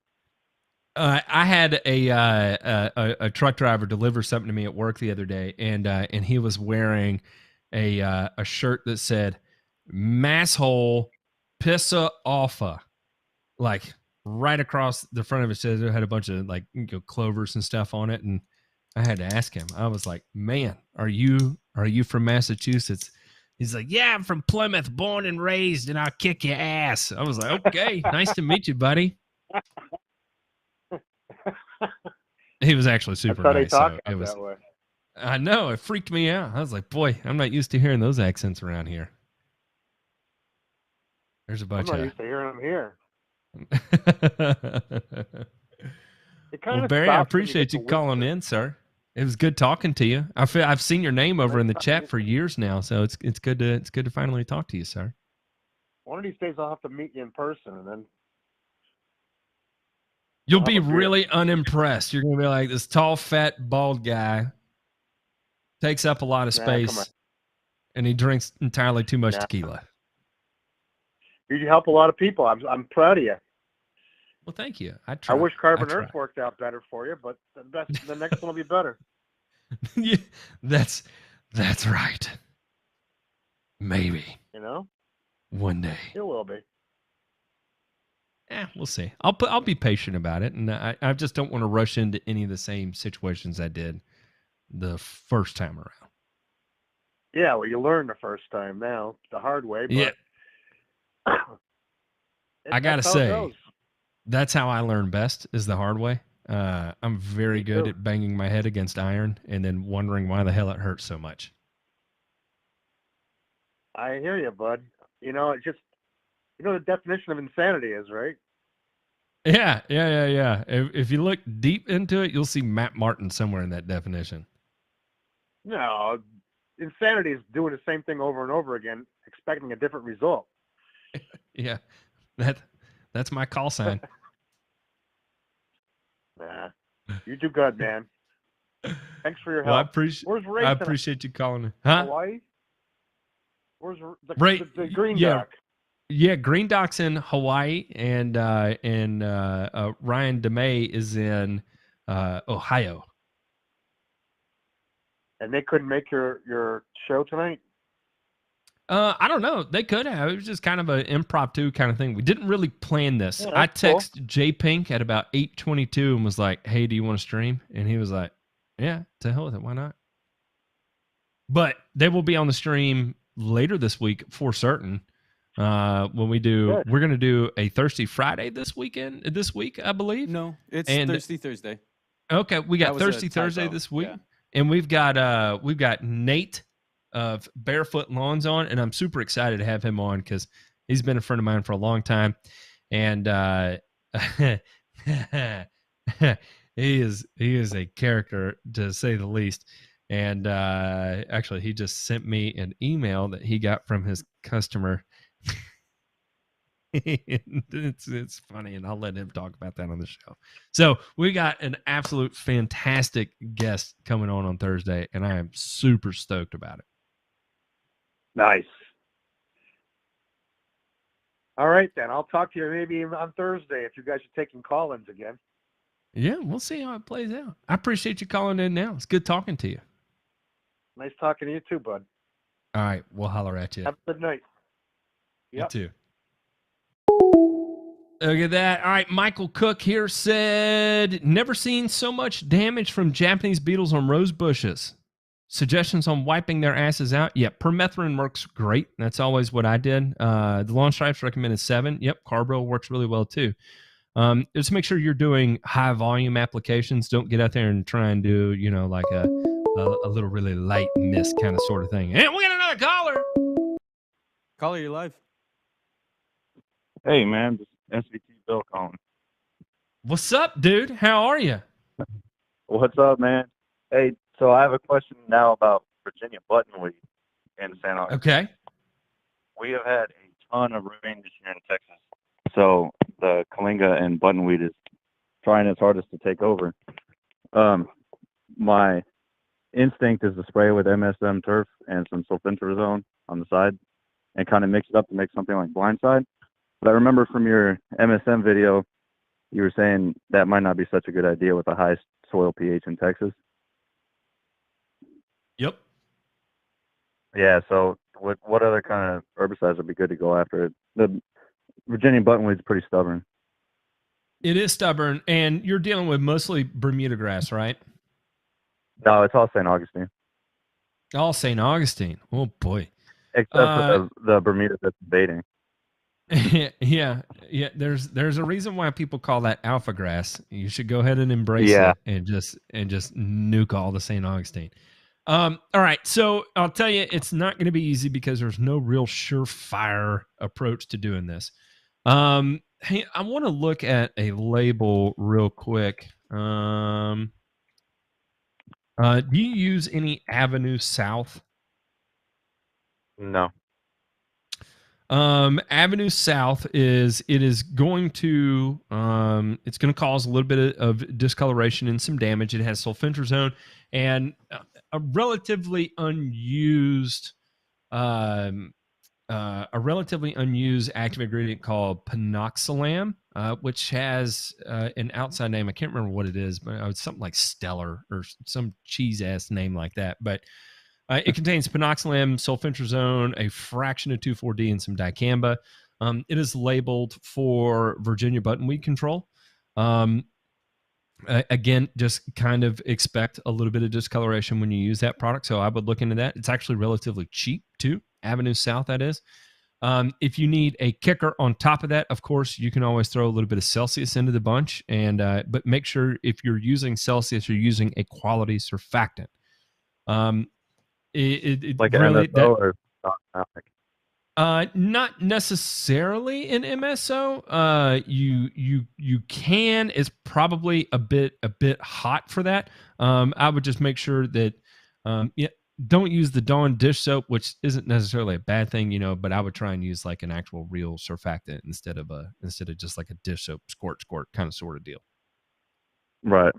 I had a truck driver deliver something to me at work the other day, and he was wearing a shirt that said "masshole pissa offa," like right across the front of it. Says it had a bunch of like clovers and stuff on it, and I had to ask him. I was like, "Man, are you from Massachusetts?" He's like, "Yeah, I'm from Plymouth, born and raised, and I'll kick your ass." I was like, "Okay, nice to meet you, buddy." He was actually That's super how they nice. talk So it out was, that way. I know, it freaked me out. I was like, boy, I'm not used to hearing those accents around here. There's a I'm bunch not of. used to hearing them here. It Well, kind of Barry, I stops when you get appreciate to you calling winter. in, sir. It was good talking to you. I've seen your name over Nice in the talking to chat you. for years now, so it's good to finally talk to you, sir. One of these days I'll have to meet you in person, and then You'll we'll have be a beer. really unimpressed. You're gonna be like, this tall, fat, bald guy takes up a lot of Nah, come on. space, and he drinks entirely too much Nah. tequila. You help a lot of people. I'm proud of you. Well, thank you. I I try. wish Carbon I Earth worked out better for you, but the next one will be better. Yeah, that's right. Maybe You know, one day. it will be. We'll see. I'll be patient about it, and I just don't want to rush into any of the same situations I did the first time around. Yeah, well, you learn the first time now the hard way, Yeah, but I gotta that's how it say, goes. that's how I learn best is the hard way. I'm very Me good too. at banging my head against iron and then wondering why the hell it hurts so much. I hear you, bud. You know, it's just the definition of insanity is, right? Yeah. If you look deep into it, you'll see Matt Martin somewhere in that definition. No, insanity is doing the same thing over and over again, expecting a different result. Yeah, that's my call sign. Nah, you do good, man. Thanks for your Well, help. Where's Ray I tonight? appreciate you calling. Huh? Hawaii? Where's Right. the Green Yeah. Dock? Yeah, Green Dock's in Hawaii, and Ryan DeMay is in Ohio. And they couldn't make your show tonight? I don't know. They could have. It was just kind of an impromptu kind of thing. We didn't really plan this. Yeah, I that's cool. texted J Pink at about 8:22 and was like, "Hey, do you want to stream?" And he was like, "Yeah, to hell with it. Why not?" But they will be on the stream later this week for certain. When we do, Good. we're going to do a Thirsty Friday this week, I believe. No, it's And- Thirsty Thursday. Okay, we That got was a Thirsty Thursday typo, this week, yeah. and we've got Nate of Barefoot Lawns on, and I'm super excited to have him on because he's been a friend of mine for a long time, and he is a character to say the least. And actually, he just sent me an email that he got from his customer. It's funny, and I'll let him talk about that on the show. So we got an absolute fantastic guest coming on Thursday, and I am super stoked about it. Nice. All right, then. I'll talk to you maybe on Thursday if you guys are taking call-ins again. Yeah, we'll see how it plays out. I appreciate you calling in now. It's good talking to you. Nice talking to you too, bud. All right, we'll holler at you. Have a good night. Yep. You too. Look at that. All right, Michael Cook here said, never seen so much damage from Japanese beetles on rose bushes. Suggestions on wiping their asses out? Yeah, permethrin works great. That's always what I did. The Lawn Stripes recommended 7. Yep, Carbaryl works really well too. Just make sure you're doing high volume applications. Don't get out there and try and do, like a little really light mist kind of sort of thing. And we got another caller. Caller, you're live. Hey, man, this is SVT Bill calling. What's up, dude? How are you? What's up, man? Hey, so I have a question now about Virginia buttonweed in San Augustine. Okay. We have had a ton of rain this year in Texas, so the Kalinga and buttonweed is trying its hardest to take over. My instinct is to spray with MSM turf and some sulfentrazone on the side and kind of mix it up to make something like blindside. But I remember from your MSM video, you were saying that might not be such a good idea with the high soil pH in Texas. Yep. Yeah, so what other kind of herbicides would be good to go after it? The Virginia buttonweed's pretty stubborn. It is stubborn, and you're dealing with mostly Bermuda grass, right? No, it's all St. Augustine. All St. Augustine. Oh boy. Except for the Bermuda that's invading. yeah. There's a reason why people call that alpha grass. You should go ahead and embrace it and just nuke all the St. Augustine. All right, so I'll tell you, it's not going to be easy because there's no real surefire approach to doing this. Hey, I want to look at a label real quick. Do you use any Avenue South? No. Avenue South is going to it's going to cause a little bit of discoloration and some damage. It has sulfentrazone and a relatively unused active ingredient called panoxalam, which has an outside name. I can't remember what it is, but it's something like Stellar or some cheese ass name like that. But it contains panoxalam, sulfentrazone, a fraction of 2,4-D, and some dicamba. It is labeled for Virginia buttonweed control. Again, just kind of expect a little bit of discoloration when you use that product. So I would look into that. It's actually relatively cheap too. Avenue South, that is. If you need a kicker on top of that, of course, you can always throw a little bit of Celsius into the bunch. But make sure if you're using Celsius, you're using a quality surfactant. Like really, MSO or not necessarily an MSO. You can. It's probably a bit hot for that. I would just make sure that don't use the Dawn dish soap, which isn't necessarily a bad thing, but I would try and use like an actual real surfactant instead of just like a dish soap squirt kind of sort of deal. Right.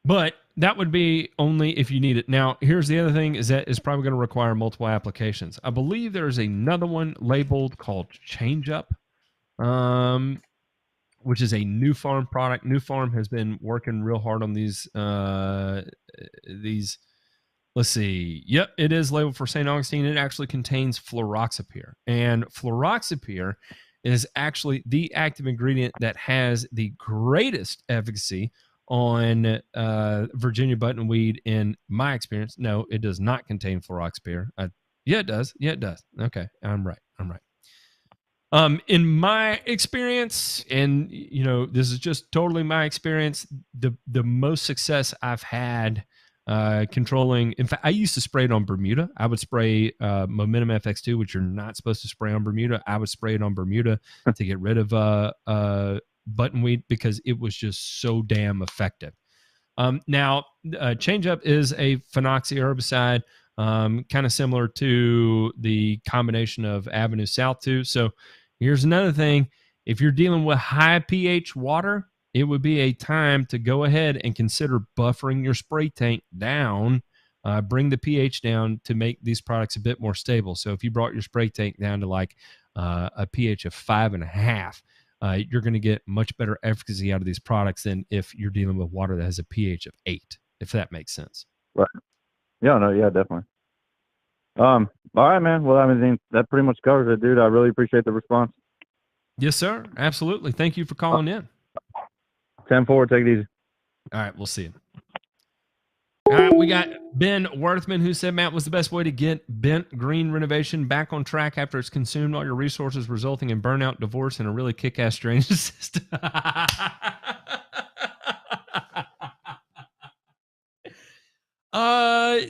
But that would be only if you need it. Now, here's the other thing is that it's probably going to require multiple applications. I believe there's another one labeled called Change Up, which is a New Farm product. New Farm has been working real hard on these. Let's see. Yep, it is labeled for St. Augustine. It actually contains fluroxapyr. And fluroxapyr is actually the active ingredient that has the greatest efficacy on Virginia buttonweed in my experience. No, it does not contain fluroxapyr. Yeah, it does. Okay, I'm right. In my experience, and this is just totally my experience, the most success I've had controlling. In fact, I used to spray it on Bermuda. I would spray Momentum FX2, which you're not supposed to spray on Bermuda. I would spray it on Bermuda to get rid of buttonweed because it was just so damn effective. Now, Change Up is a phenoxy herbicide, kind of similar to the combination of Avenue South too. So here's another thing. If you're dealing with high pH water, it would be a time to go ahead and consider buffering your spray tank down, bring the pH down to make these products a bit more stable. So if you brought your spray tank down to like a pH of 5.5, you're going to get much better efficacy out of these products than if you're dealing with water that has a pH of 8, if that makes sense. Right. Yeah, no, yeah, definitely. All right, man. Well, I mean, that pretty much covers it, dude. I really appreciate the response. Yes, sir. Absolutely. Thank you for calling in. 10-4, take it easy. All right, we'll see you. All right, we got Ben Worthman who said, Matt, was the best way to get bent green renovation back on track after it's consumed all your resources, resulting in burnout, divorce, and a really kick-ass drainage system.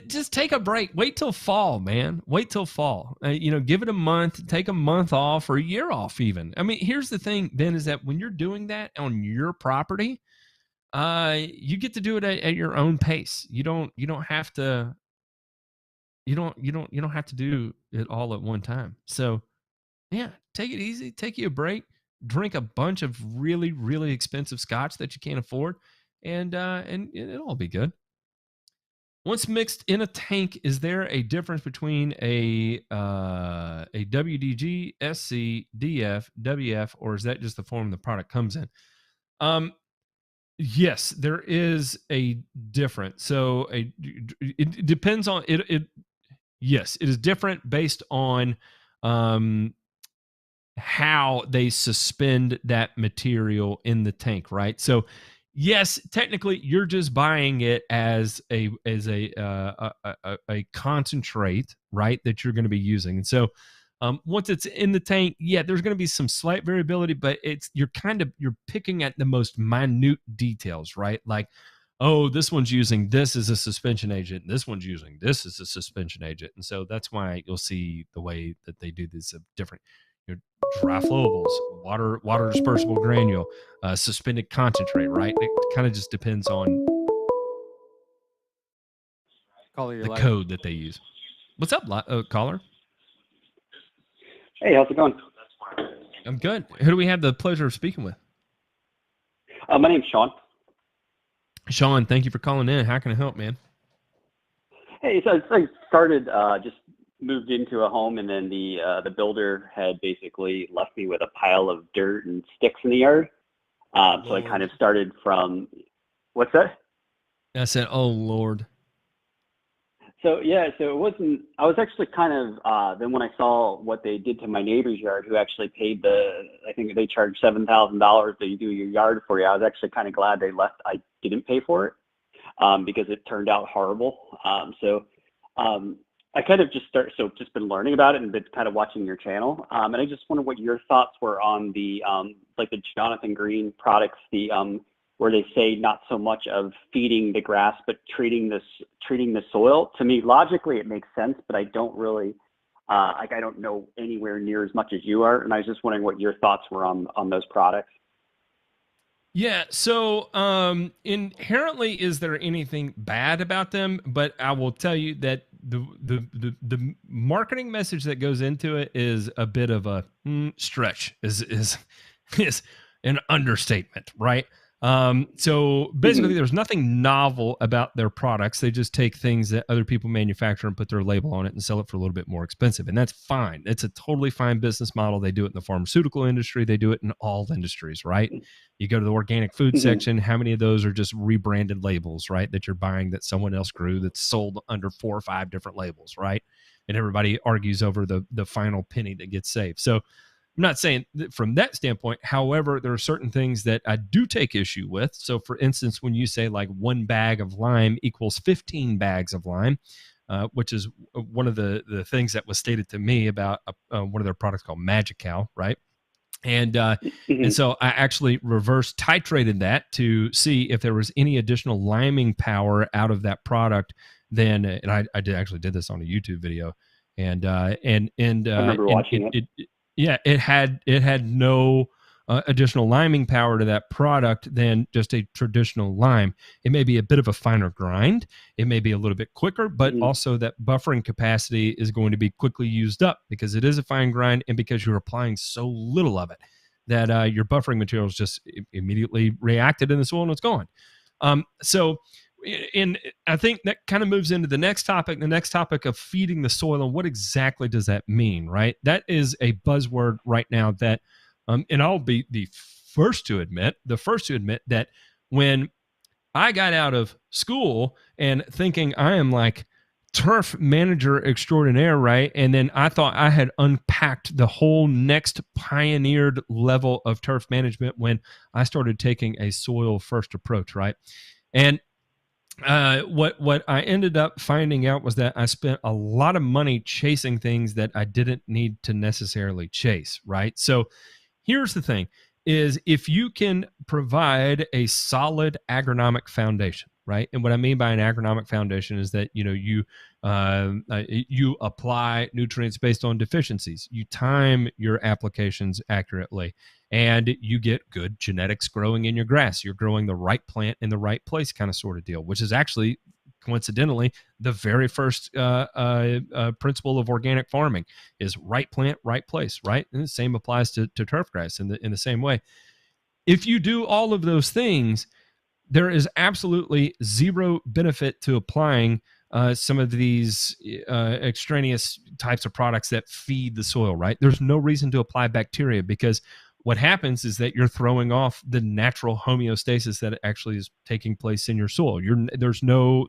Just take a break. Wait till fall, man. Wait till fall. Give it a month. Take a month off or a year off even. I mean, here's the thing, Ben, is that when you're doing that on your property, you get to do it at your own pace. You don't have to do it all at one time. So yeah, take it easy, take you a break, drink a bunch of really, really expensive scotch that you can't afford, and it'll all be good. Once mixed in a tank, is there a difference between a WDG, SC, DF, WF, or is that just the form the product comes in? Yes, there is a difference. So it depends on it. Yes, it is different based on how they suspend that material in the tank, right? So, yes, technically, you're just buying it as a concentrate, right? That you're going to be using, and so once it's in the tank, yeah, there's going to be some slight variability, but you're picking at the most minute details, right? Like, oh, this one's using this as a suspension agent, and this one's using this as a suspension agent, and so that's why you'll see the way that they do these different, you know, dry flowables, water dispersible granule, suspended concentrate, right? It kind of just depends on Caller, you're the live. code that they use. What's up, caller? Hey, how's it going? I'm good. Who do we have the pleasure of speaking with? My name's Sean. Sean, thank you for calling in. How can I help, man? Hey, so I started, just moved into a home, and then the builder had basically left me with a pile of dirt and sticks in the yard. So I kind of started from, what's that? I said, oh, Lord. So yeah, so it wasn't, I was actually kind of, then when I saw what they did to my neighbor's yard, who actually paid I think they charged $7,000 to do your yard for you, I was actually kind of glad they left. I didn't pay for it, because it turned out horrible. I kind of just been learning about it and been kind of watching your channel. And I just wonder what your thoughts were on the, like the Jonathan Green products, where they say not so much of feeding the grass, but treating the soil. To me, logically, it makes sense, but I don't really, I don't know anywhere near as much as you are. And I was just wondering what your thoughts were on those products. Yeah, so inherently, is there anything bad about them? But I will tell you that the marketing message that goes into it is a bit of a stretch, is an understatement, right? So basically, there's nothing novel about their products. They just take things that other people manufacture and put their label on it and sell it for a little bit more expensive. And that's fine. It's a totally fine business model. They do it in the pharmaceutical industry. They do it in all industries, right? You go to the organic food section, how many of those are just rebranded labels, right? That you're buying that someone else grew that's sold under 4 or 5 different labels, right? And everybody argues over the final penny that gets saved. So I'm not saying that from that standpoint. However, there are certain things that I do take issue with. So, for instance, when you say like 1 bag of lime equals 15 bags of lime, which is one of the things that was stated to me about one of their products called Magical, right? And so I actually reverse titrated that to see if there was any additional liming power out of that product. Then, and I did this on a YouTube video, and I remember watching it. Yeah, it had no additional liming power to that product than just a traditional lime. It may be a bit of a finer grind. It may be a little bit quicker, but also that buffering capacity is going to be quickly used up because it is a fine grind and because you're applying so little of it that your buffering materials just immediately reacted in the soil and it's gone. And I think that kind of moves into the next topic of feeding the soil. And what exactly does that mean, right? That is a buzzword right now that, and I'll be the first to admit that when I got out of school and thinking I am like turf manager extraordinaire, right? And then I thought I had unpacked the whole next pioneered level of turf management when I started taking a soil first approach, right? And what I ended up finding out was that I spent a lot of money chasing things that I didn't need to necessarily chase, right? So here's the thing is if you can provide a solid agronomic foundation, right? And what I mean by an agronomic foundation is that, you apply nutrients based on deficiencies, you time your applications accurately, and you get good genetics growing in your grass. You're growing the right plant in the right place kind of sort of deal, which is actually coincidentally, the very first principle of organic farming is right plant, right place, right? And the same applies to turf grass in the same way. If you do all of those things, there is absolutely zero benefit to applying some of these extraneous types of products that feed the soil, right? There's no reason to apply bacteria, because what happens is that you're throwing off the natural homeostasis that actually is taking place in your soil. There's no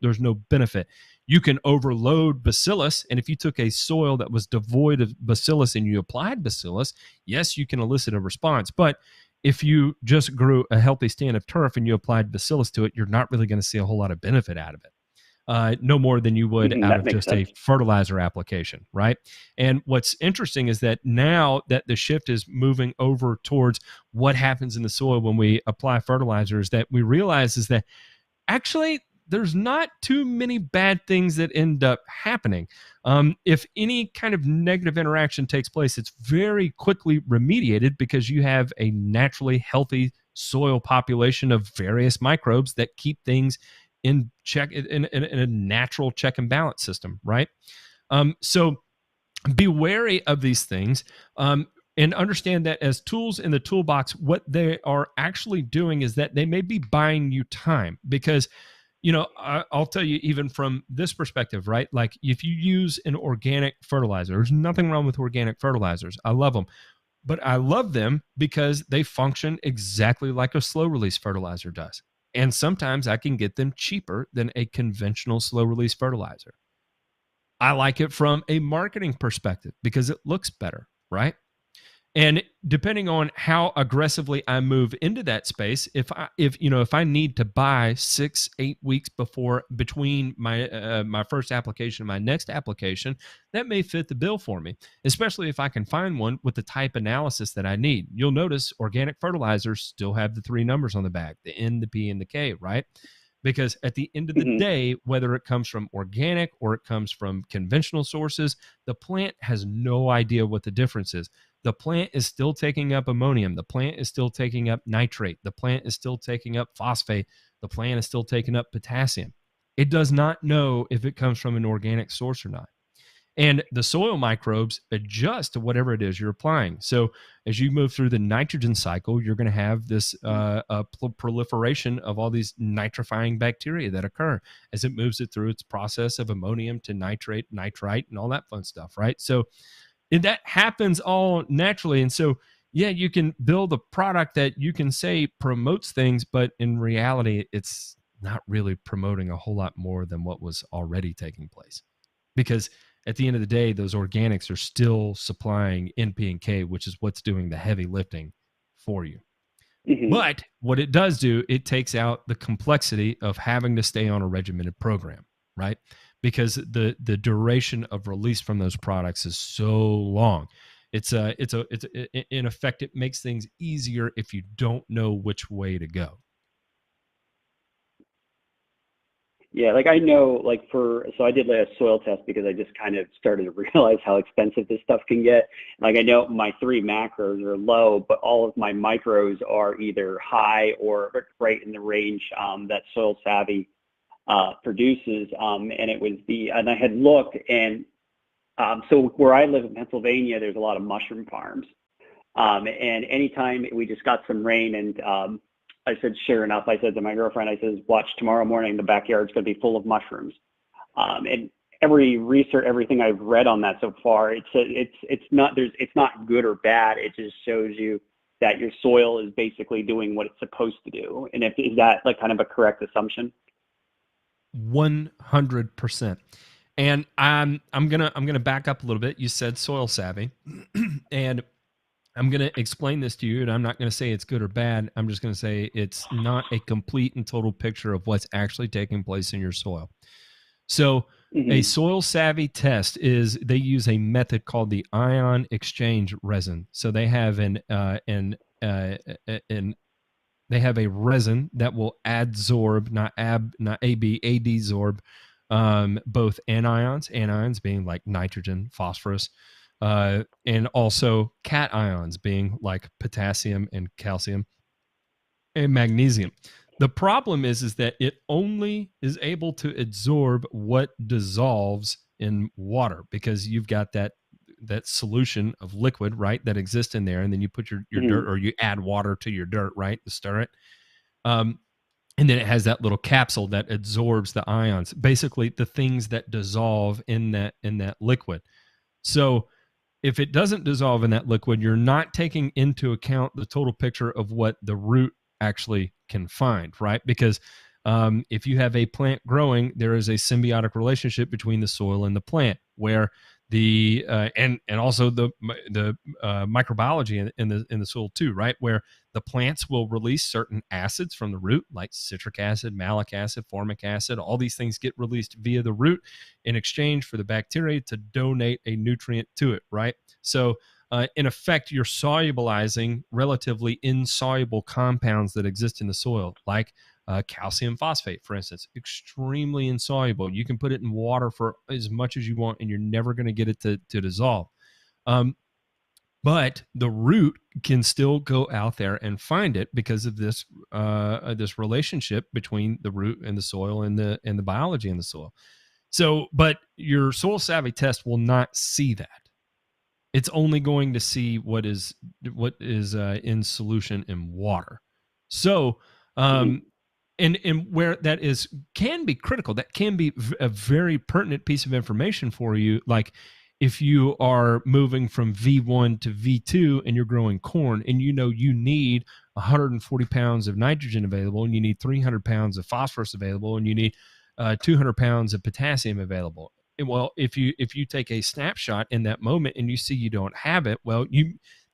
benefit. You can overload bacillus, and if you took a soil that was devoid of bacillus and you applied bacillus, yes, you can elicit a response. But if you just grew a healthy stand of turf and you applied bacillus to it, you're not really going to see a whole lot of benefit out of it. No more than you would out of just a fertilizer application, right? And what's interesting is that now that the shift is moving over towards what happens in the soil when we apply fertilizers, that we realize is that actually there's not too many bad things that end up happening. If any kind of negative interaction takes place, it's very quickly remediated because you have a naturally healthy soil population of various microbes that keep things in check, in a natural check and balance system, right? So be wary of these things. And understand that as tools in the toolbox, what they are actually doing is that they may be buying you time, because I'll tell you, even from this perspective, right? Like if you use an organic fertilizer, there's nothing wrong with organic fertilizers. I love them, but I love them because they function exactly like a slow release fertilizer does. And sometimes I can get them cheaper than a conventional slow release fertilizer. I like it from a marketing perspective because it looks better, right? And depending on how aggressively I move into that space, if I need to buy 6-8 weeks between my first application and my next application, that may fit the bill for me, especially if I can find one with the type analysis that I need. You'll notice organic fertilizers still have the 3 numbers on the back, the N, the P, and the K, right? Because at the end of the day, whether it comes from organic or it comes from conventional sources, the plant has no idea what the difference is. The plant is still taking up ammonium. The plant is still taking up nitrate. The plant is still taking up phosphate. The plant is still taking up potassium. It does not know if it comes from an organic source or not. And the soil microbes adjust to whatever it is you're applying. So as you move through the nitrogen cycle, you're going to have this proliferation of all these nitrifying bacteria that occur as it moves it through its process of ammonium to nitrate, nitrite, and all that fun stuff, right? So that happens all naturally. And so, yeah, you can build a product that you can say promotes things, but in reality, it's not really promoting a whole lot more than what was already taking place. Because at the end of the day, those organics are still supplying NP and K, which is what's doing the heavy lifting for you. But what it does do, it takes out the complexity of having to stay on a regimented program, right? Because the duration of release from those products is so long. In effect, it makes things easier if you don't know which way to go. Yeah, like I know, so I did a soil test because I just kind of started to realize how expensive this stuff can get. Like I know my 3 macros are low, but all of my micros are either high or right in the range that Soil Savvy produces. And I had looked, and so where I live in Pennsylvania, there's a lot of mushroom farms. And anytime we just got some rain, and I said, sure enough, I said to my girlfriend, I said, watch, tomorrow morning, the backyard's going to be full of mushrooms. And everything I've read on that so far, it's not good or bad. It just shows you that your soil is basically doing what it's supposed to do. And is that like kind of a correct assumption? 100%. And I'm gonna back up a little bit. You said Soil Savvy, and I'm going to explain this to you, and I'm not going to say it's good or bad. I'm just going to say it's not a complete and total picture of what's actually taking place in your soil. So a Soil Savvy test they use a method called the ion exchange resin. So they have they have a resin that will adsorb, not adsorb, both anions being like nitrogen, phosphorus, and also cations being like potassium and calcium and magnesium. The problem is that it only is able to absorb what dissolves in water, because you've got that solution of liquid, right, that exists in there, and then you put your dirt, or you add water to your dirt, right, to stir it. And then it has that little capsule that absorbs the ions, basically the things that dissolve in that liquid. So if it doesn't dissolve in that liquid, you're not taking into account the total picture of what the root actually can find, right? Because if you have a plant growing, there is a symbiotic relationship between the soil and the plant, where the and also the microbiology in the soil too, right? Where the plants will release certain acids from the root, like citric acid, malic acid, formic acid. All these things get released via the root in exchange for the bacteria to donate a nutrient to it, right? So in effect, you're solubilizing relatively insoluble compounds that exist in the soil, like calcium phosphate, for instance, extremely insoluble. You can put it in water for as much as you want, and you're never going to get it to dissolve. But the root can still go out there and find it because of this this relationship between the root and the soil and the biology in the soil. So, but your soil savvy test will not see that. It's only going to see what is in solution in water. So, and where that can be critical, that can be a very pertinent piece of information for you. Like if you are moving from V1 to V2 and you're growing corn, and you need 140 pounds of nitrogen available, and you need 300 pounds of phosphorus available, and you need 200 pounds of potassium available. Well, if you take a snapshot in that moment and you see you don't have it, well,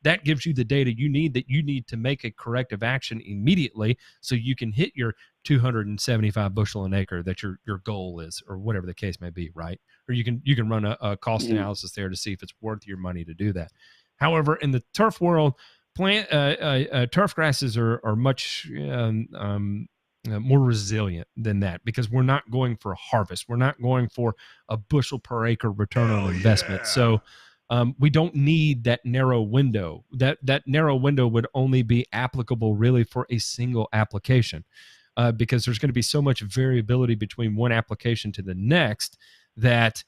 that gives you the data you need to make a corrective action immediately, so you can hit your 275 bushel an acre that your goal is, or whatever the case may be, right? Or you can run a cost analysis there to see if it's worth your money to do that. However, in the turf world, turf grasses are much more resilient than that, because we're not going for harvest. We're not going for a bushel per acre return on investment. Yeah. So we don't need that narrow window. That narrow window would only be applicable really for a single application, because there's going to be so much variability between one application to the next that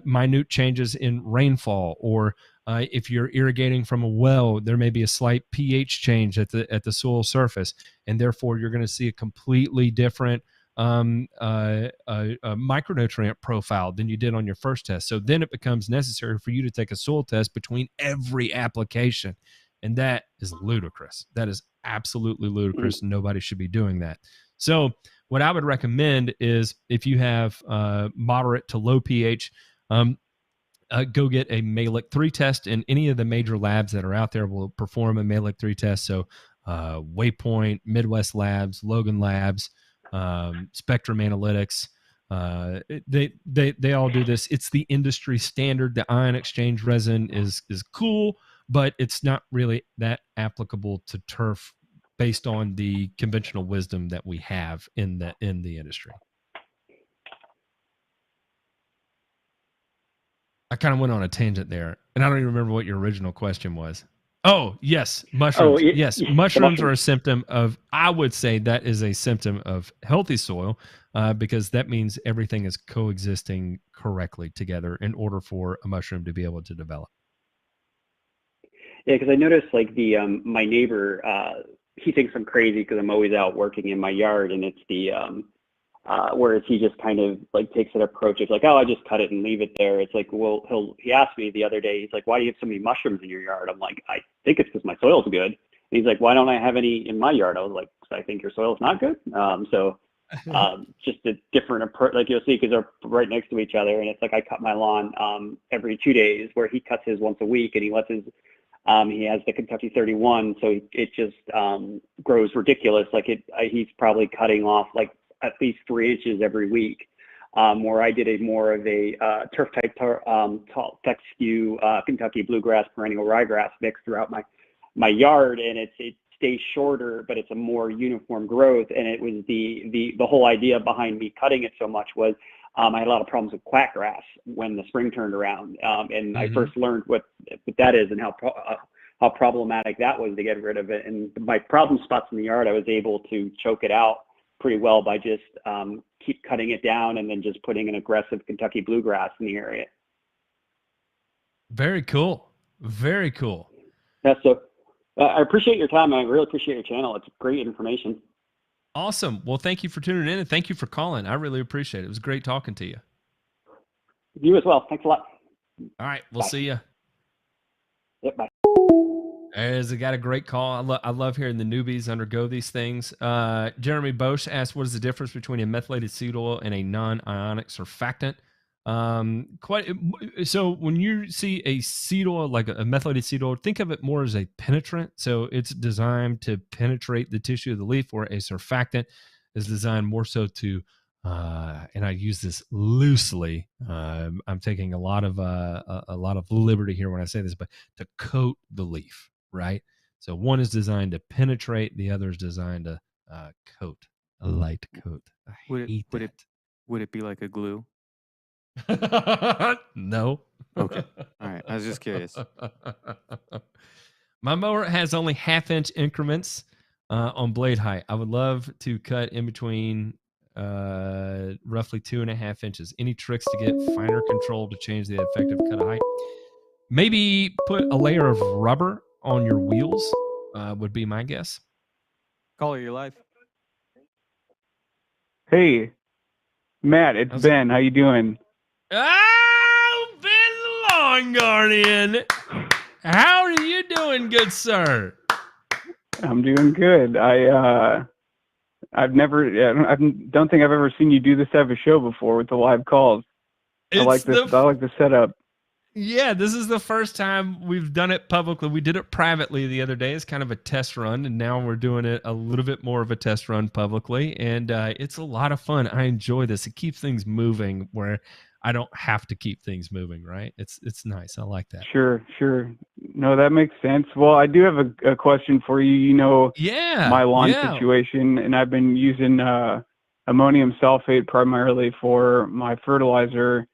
minute changes in rainfall, or if you're irrigating from a well, there may be a slight pH change at the soil surface, and therefore you're going to see a completely different micronutrient profile than you did on your first test. So then it becomes necessary for you to take a soil test between every application, and that is ludicrous. That is absolutely ludicrous. Nobody should be doing that. So what I would recommend is, if you have moderate to low pH, go get a Malic 3 test, and any of the major labs that are out there will perform a Malic 3 test. So Waypoint, Midwest Labs, Logan Labs, Spectrum Analytics, they all do this. It's the industry standard. The ion exchange resin is cool, but it's not really that applicable to turf based on the conventional wisdom that we have in the industry. I kind of went on a tangent there, and I don't even remember what your original question was. Oh, yes, mushrooms. Yes, mushrooms are a symptom of, I would say that is a symptom of healthy soil, because that means everything is coexisting correctly together in order for a mushroom to be able to develop. Yeah, because I noticed like my neighbor, he thinks I'm crazy because I'm always out working in my yard, and it's the whereas he just kind of like takes an approach of like, oh, I just cut it and leave it there. It's like, well, he asked me the other day, he's like, why do you have so many mushrooms in your yard? I'm like, I think it's because my soil's good. And he's like, why don't I have any in my yard? I was like, because I think your soil's not good. Just a different approach, like you'll see, because they're right next to each other. And it's like, I cut my lawn every 2 days, where he cuts his once a week, and he lets his, he has the Kentucky 31. So it just grows ridiculous. Like he's probably cutting off like at least 3 inches every week, where I did more of a turf type tall skew Kentucky bluegrass perennial ryegrass mix throughout my yard, and it stays shorter, but it's a more uniform growth. And it was the whole idea behind me cutting it so much was I had a lot of problems with quackgrass when the spring turned around, and I first learned what that is and how how problematic that was to get rid of it. And my problem spots in the yard, I was able to choke it out pretty well by just keep cutting it down and then just putting an aggressive Kentucky bluegrass in the area. Very cool. Very cool. Yeah, so I appreciate your time. I really appreciate your channel. It's great information. Awesome. Well, thank you for tuning in and thank you for calling. I really appreciate it. It was great talking to you. You as well. Thanks a lot. All right. We'll see you. Yep, bye. As I got a great call. I love hearing the newbies undergo these things. Jeremy Bosch asked, what is the difference between a methylated seed oil and a non-ionic surfactant? So when you see a seed oil, like a methylated seed oil, think of it more as a penetrant. So it's designed to penetrate the tissue of the leaf, where a surfactant is designed more so to, and I use this loosely. I'm taking a lot of liberty here when I say this, but to coat the leaf, right? So one is designed to penetrate, the other is designed to coat, a light coat. I hate that. Would it be like a glue? No. Okay. All right. I was just curious. My mower has only 1/2-inch increments on blade height. I would love to cut in between roughly 2.5 inches. Any tricks to get finer control to change the effective cut height? Maybe put a layer of rubber on your wheels would be my guess. Caller, your life. Hey, Matt, it's Ben. How you doing? Oh, Ben the Lawn Guardian. How are you doing, good sir? I'm doing good. I don't think I've ever seen you do this type of show before with the live calls. I like the setup. Yeah, this is the first time we've done it publicly. We did it privately the other day as kind of a test run, and now we're doing it a little bit more of a test run publicly, and it's a lot of fun. I enjoy this. It keeps things moving where I don't have to keep things moving, right? It's nice. I like that. Sure. No, that makes sense. Well, I do have a question for you. You know, my lawn situation, and I've been using ammonium sulfate primarily for my fertilizer.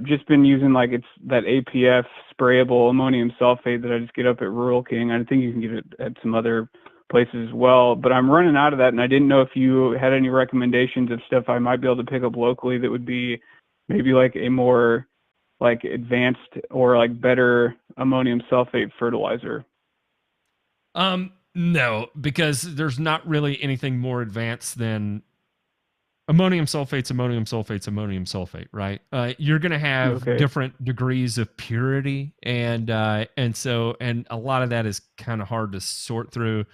Just been using like it's that APF sprayable ammonium sulfate that I just get up at Rural King. I think you can get it at some other places as well, but I'm running out of that, and I didn't know if you had any recommendations of stuff I might be able to pick up locally that would be maybe like a more like advanced or like better ammonium sulfate fertilizer. No, because there's not really anything more advanced than ammonium sulfate's ammonium sulfate, right? You're going to have different degrees of purity, and a lot of that is kind of hard to sort through.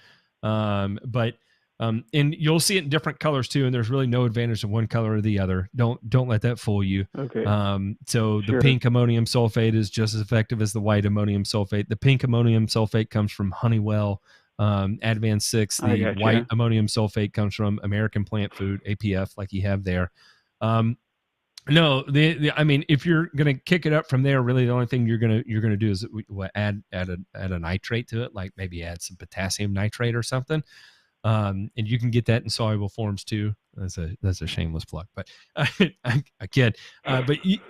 And you'll see it in different colors too, and there's really no advantage to one color or the other. Don't let that fool you. Okay. So the pink ammonium sulfate is just as effective as the white ammonium sulfate. The pink ammonium sulfate comes from Honeywell Advanced 6. The white ammonium sulfate comes from American Plant Food, APF, like you have there. No, I mean, if you're gonna kick it up from there, really the only thing you're gonna do is add a nitrate to it, like maybe add some potassium nitrate or something. And you can get that in soluble forms too. That's a shameless plug, but I kid.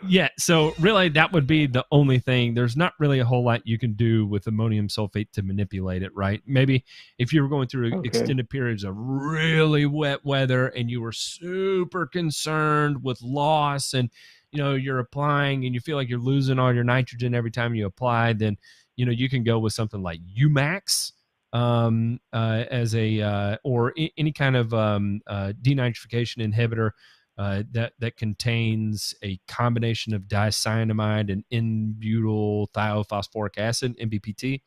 Yeah, so really that would be the only thing. There's not really a whole lot you can do with ammonium sulfate to manipulate it, right? Maybe if you were going through extended periods of really wet weather and you were super concerned with loss, and you're applying and you feel like you're losing all your nitrogen every time you apply, then you can go with something like UMax. As a or any kind of denitrification inhibitor that contains a combination of dicyamide and N-butyl thiophosphoric acid, NBPT.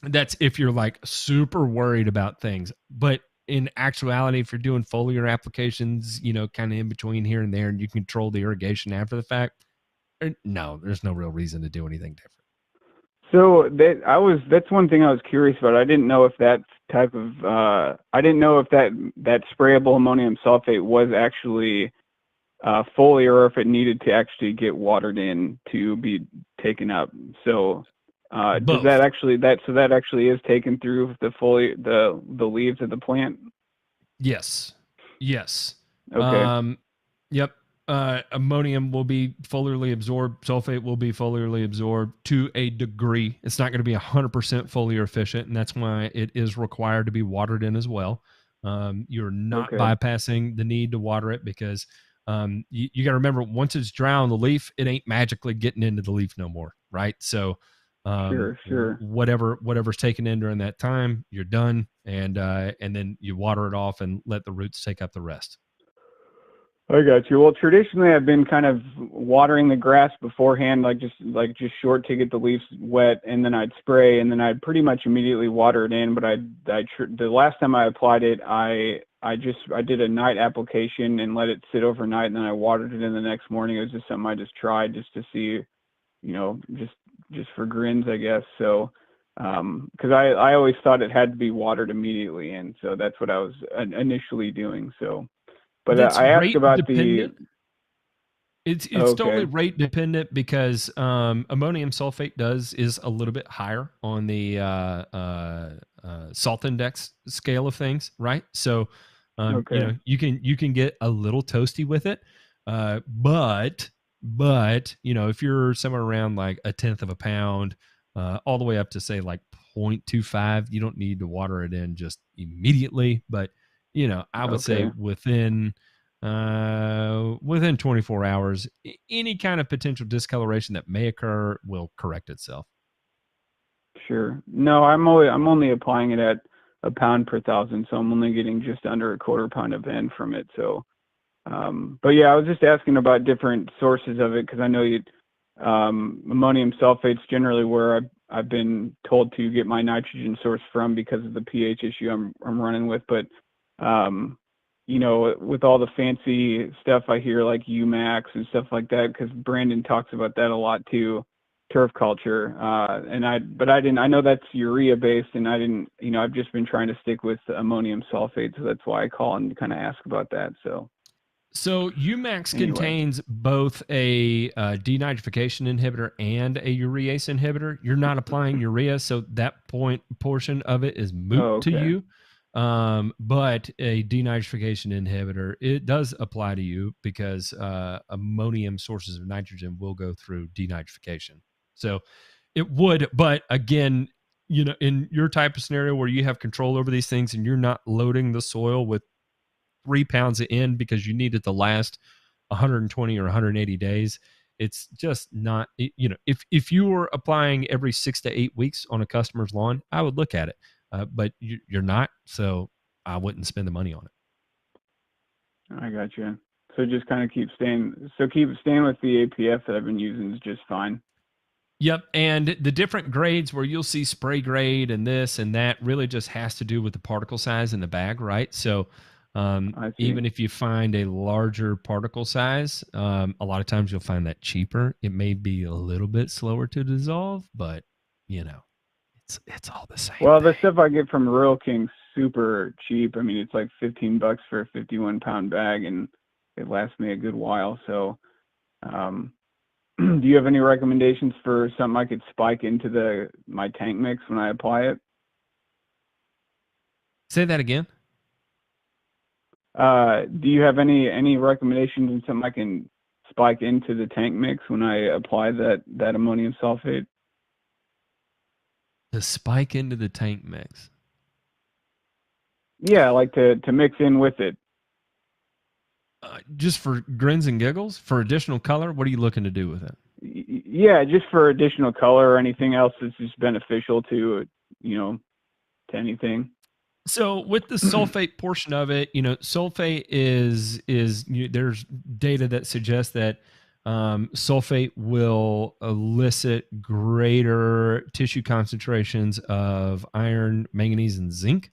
That's if you're like super worried about things. But in actuality, if you're doing foliar applications, kind of in between here and there, and you control the irrigation after the fact, no, there's no real reason to do anything different. So that's one thing I was curious about. I didn't know if that type of I didn't know if that sprayable ammonium sulfate was actually foliar, or if it needed to actually get watered in to be taken up. So does that actually is taken through the leaves of the plant? Yes. Okay. Yep. Ammonium will be foliarly absorbed. Sulfate will be foliarly absorbed to a degree. It's not going to be 100% foliar efficient, and that's why it is required to be watered in as well. You're not bypassing the need to water it because you got to remember, once it's dry on the leaf, it ain't magically getting into the leaf no more, right? So Sure. whatever's taken in during that time, you're done, and then you water it off and let the roots take up the rest. I got you. Well, traditionally, I've been kind of watering the grass beforehand, just short to get the leaves wet, and then I'd spray, and then I'd pretty much immediately water it in. But the last time I applied it, I did a night application and let it sit overnight, and then I watered it in the next morning. It was just something I just tried just to see, just for grins, I guess. So, because I always thought it had to be watered immediately, and so that's what I was initially doing. So. But I asked about dependent. It's totally rate dependent because ammonium sulfate is a little bit higher on the salt index scale of things, right? So you can get a little toasty with it, but if you're somewhere around like 1/10 of a pound, all the way up to say like 0.25, you don't need to water it in just immediately, but I would say within 24 hours, any kind of potential discoloration that may occur will correct itself. Sure. No, I'm only applying it at a pound per 1,000, so I'm only getting just under a 1/4 pound of N from it. So, but yeah, I was just asking about different sources of it because I know ammonium sulfate's generally where I've been told to get my nitrogen source from because of the pH issue I'm running with, but with all the fancy stuff I hear like UMax and stuff like that, because Brandon talks about that a lot too, turf culture. I know that's urea based, and I didn't, I've just been trying to stick with ammonium sulfate, so that's why I call and kind of ask about that. So UMax contains both a denitrification inhibitor and a urease inhibitor. You're not applying urea, so that portion of it is moot to you. But a denitrification inhibitor, it does apply to you because ammonium sources of nitrogen will go through denitrification. So it would, but again, in your type of scenario where you have control over these things and you're not loading the soil with 3 pounds of N because you need it to last 120 or 180 days, it's just not, if you were applying every 6 to 8 weeks on a customer's lawn, I would look at it. But you're not, so I wouldn't spend the money on it. I got you. So just kind of keep staying with the APF that I've been using is just fine. Yep, and the different grades where you'll see spray grade and this and that really just has to do with the particle size in the bag, right? So even if you find a larger particle size, a lot of times you'll find that cheaper. It may be a little bit slower to dissolve, but it's all the same. Well, the stuff I get from Rural King's super cheap. I mean, it's like $15 for a 51-pound bag, and it lasts me a good while. So, do you have any recommendations for something I could spike into my tank mix when I apply it? Say that again. Do you have any recommendations on something I can spike into the tank mix when I apply that ammonium sulfate? To spike into the tank mix? Yeah, like to mix in with it. Just for grins and giggles? For additional color? What are you looking to do with it? Yeah, just for additional color or anything else that's just beneficial to anything. So with the sulfate portion of it, sulfate is there's data that suggests that sulfate will elicit greater tissue concentrations of iron, manganese, and zinc.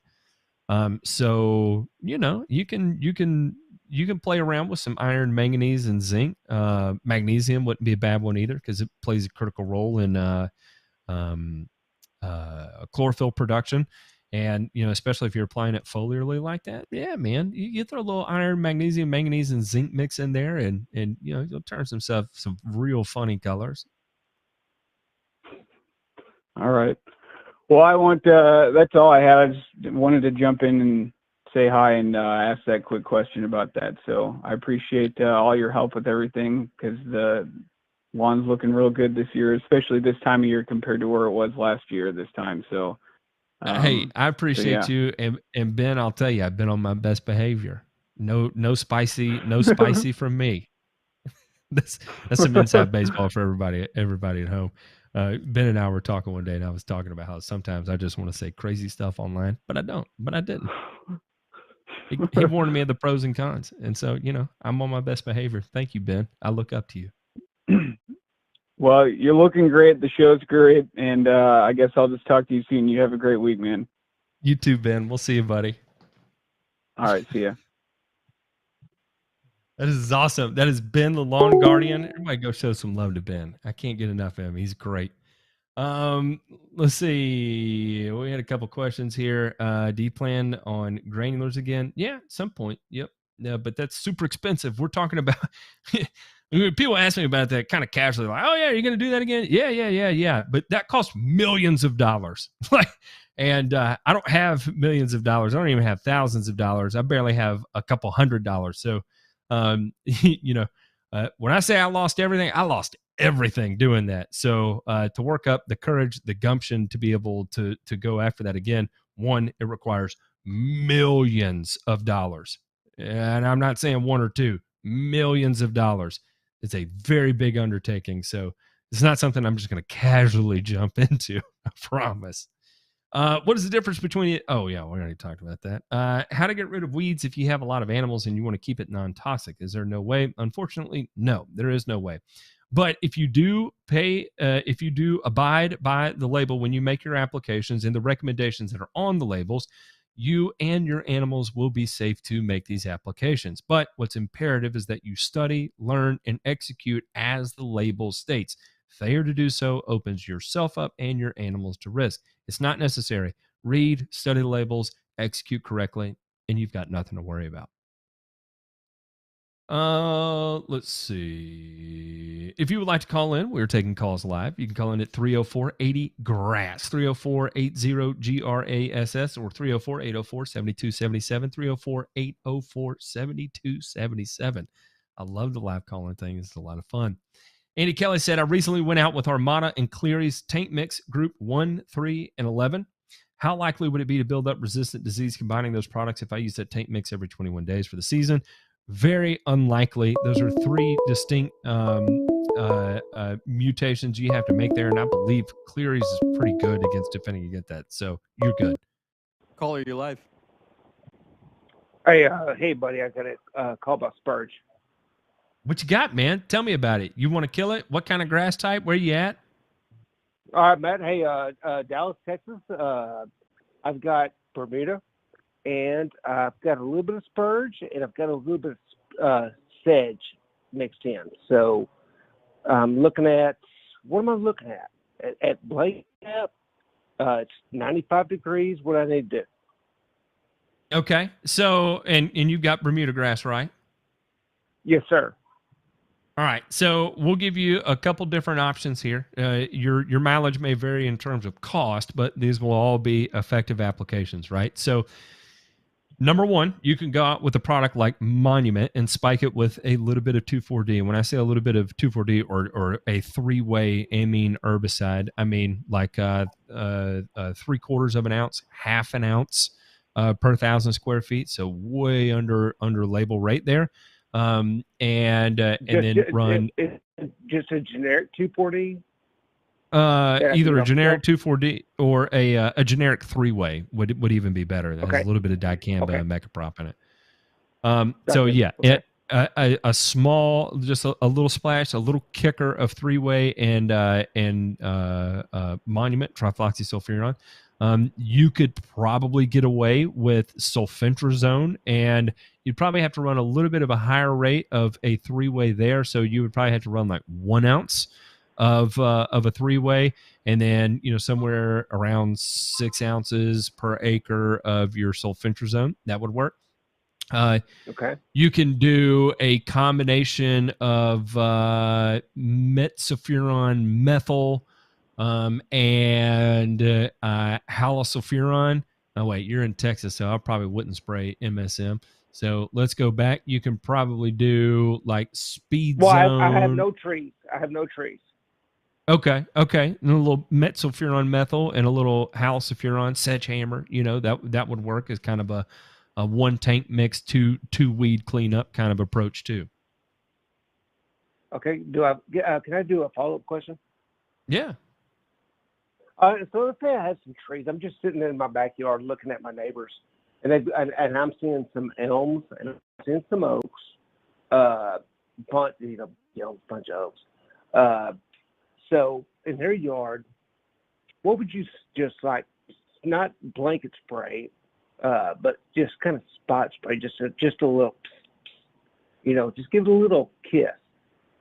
So you can play around with some iron, manganese, and zinc. Magnesium wouldn't be a bad one either because it plays a critical role in chlorophyll production. And, especially if you're applying it foliarly like that, yeah, man, you throw a little iron, magnesium, manganese, and zinc mix in there and you'll turn some real funny colors. All right. Well, that's all I had. I just wanted to jump in and say hi and ask that quick question about that. So I appreciate all your help with everything, because the lawn's looking real good this year, especially this time of year compared to where it was last year this time. So hey, I appreciate you, and Ben, I'll tell you, I've been on my best behavior. No spicy from me. That's some inside baseball for everybody at home. Ben and I were talking one day, and I was talking about how sometimes I just want to say crazy stuff online, but I don't. But I didn't. He warned me of the pros and cons, and so I'm on my best behavior. Thank you, Ben. I look up to you. Well, you're looking great. The show's great, and I guess I'll just talk to you soon. You have a great week, man. You too, Ben. We'll see you, buddy. All right, see ya. That is awesome. That is Ben, the Lawn Guardian. Everybody go show some love to Ben. I can't get enough of him. He's great. Let's see. We had a couple questions here. Do you plan on granulars again? Yeah, at some point. Yep. No, but that's super expensive. We're talking about people ask me about that kind of casually, like, oh yeah, you're gonna do that again? Yeah. But that costs millions of dollars. And I don't have millions of dollars. I don't even have thousands of dollars. I barely have a couple $100. So when I say I lost everything doing that. So to work up the courage, the gumption to be able to go after that again, one, it requires millions of dollars. And I'm not saying one or two, millions of dollars. It's a very big undertaking. So it's not something I'm just going to casually jump into, I promise. What is the difference between it? Oh, yeah, we already talked about that. How to get rid of weeds if you have a lot of animals and you want to keep it non-toxic. Is there no way? Unfortunately, no, there is no way. But if you do abide by the label when you make your applications and the recommendations that are on the labels, you and your animals will be safe to make these applications. But what's imperative is that you study, learn, and execute as the label states. Failure to do so opens yourself up and your animals to risk. It's not necessary. Read, study the labels, execute correctly, and you've got nothing to worry about. Let's see. If you would like to call in, we're taking calls live. You can call in at 304-80-GRASS, 304-80-GRASS, or 304-804-7277, 304-804-7277. I love the live calling thing. It's a lot of fun. Andy Kelly said, I recently went out with Armada and Cleary's Taint Mix Group 1, 3, and 11. How likely would it be to build up resistant disease combining those products if I use that taint mix every 21 days for the season? Very unlikely. Those are three distinct mutations you have to make there, and I believe Cleary's is pretty good against defending against that, so you're good. Caller, you're live. Hey, buddy, I got a call about spurge. What you got, man? Tell me about it. You want to kill it? What kind of grass type? Where you at? All right, Matt. Hey, Dallas, Texas. I've got Bermuda, and I've got a little bit of spurge, and I've got a little bit of sedge mixed in. So I'm looking at, what am I looking at? At Blake Cap, it's 95 degrees. What do I need to do? Okay. So, and you've got Bermuda grass, right? Yes, sir. All right, so we'll give you a couple different options here. Your mileage may vary in terms of cost, but these will all be effective applications, right? So, number one, you can go out with a product like Monument and spike it with a little bit of 2,4-D. And when I say a little bit of 2,4-D or a three-way amine herbicide, I mean like 3/4 of an ounce, half an ounce per 1,000 square feet, so way under label rate there. And then run just a generic 2,4-D. Either a generic 2,4-D or a generic 3-way would even be better. That has a little bit of dicamba and mecaprop in it. So yeah, a small, just a little splash, a little kicker of 3-way and Monument trifloxysulfuron. You could probably get away with sulfentrazone, and you'd probably have to run a little bit of a higher rate of a 3-way there. So you would probably have to run like 1 ounce of a 3-way, and then somewhere around 6 ounces per acre of your sulfentrazone. That would work. You can do a combination of metsulfuron methyl and halosulfuron Oh, wait, you're in Texas, so I probably wouldn't spray MSM. So let's go back. You can probably do like Speed Zone. I have no trees. Okay. And a little metsulfuron methyl and a little halsulfuron sedgehammer. That would work as kind of a one tank mix, two weed cleanup kind of approach too. Okay. Can I do a follow-up question? Yeah. So let's say I have some trees. I'm just sitting in my backyard looking at my neighbors, and I'm seeing some elms and I'm seeing some oaks, bunch of oaks. So in their yard, what would you just like, not blanket spray, but just kind of spot spray, just a little, just give it a little kiss.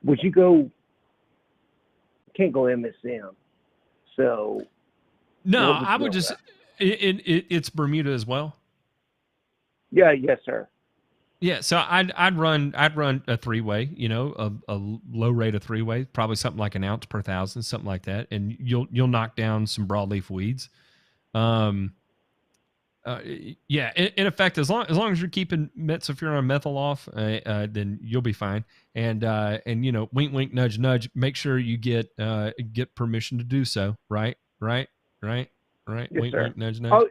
Would you go? Can't go MSM. So no, I would just. It's Bermuda as well. Yeah. Yes, sir. Yeah, so I'd run a 3-way, a low rate of 3-way, probably something like an ounce per 1,000, something like that, and you'll knock down some broadleaf weeds. Yeah, in effect, as long as you're keeping metsulfuron methyl off, then you'll be fine. And wink wink nudge nudge, make sure you get permission to do so. Right. Yes, Wink sir. wink nudge nudge. Oh,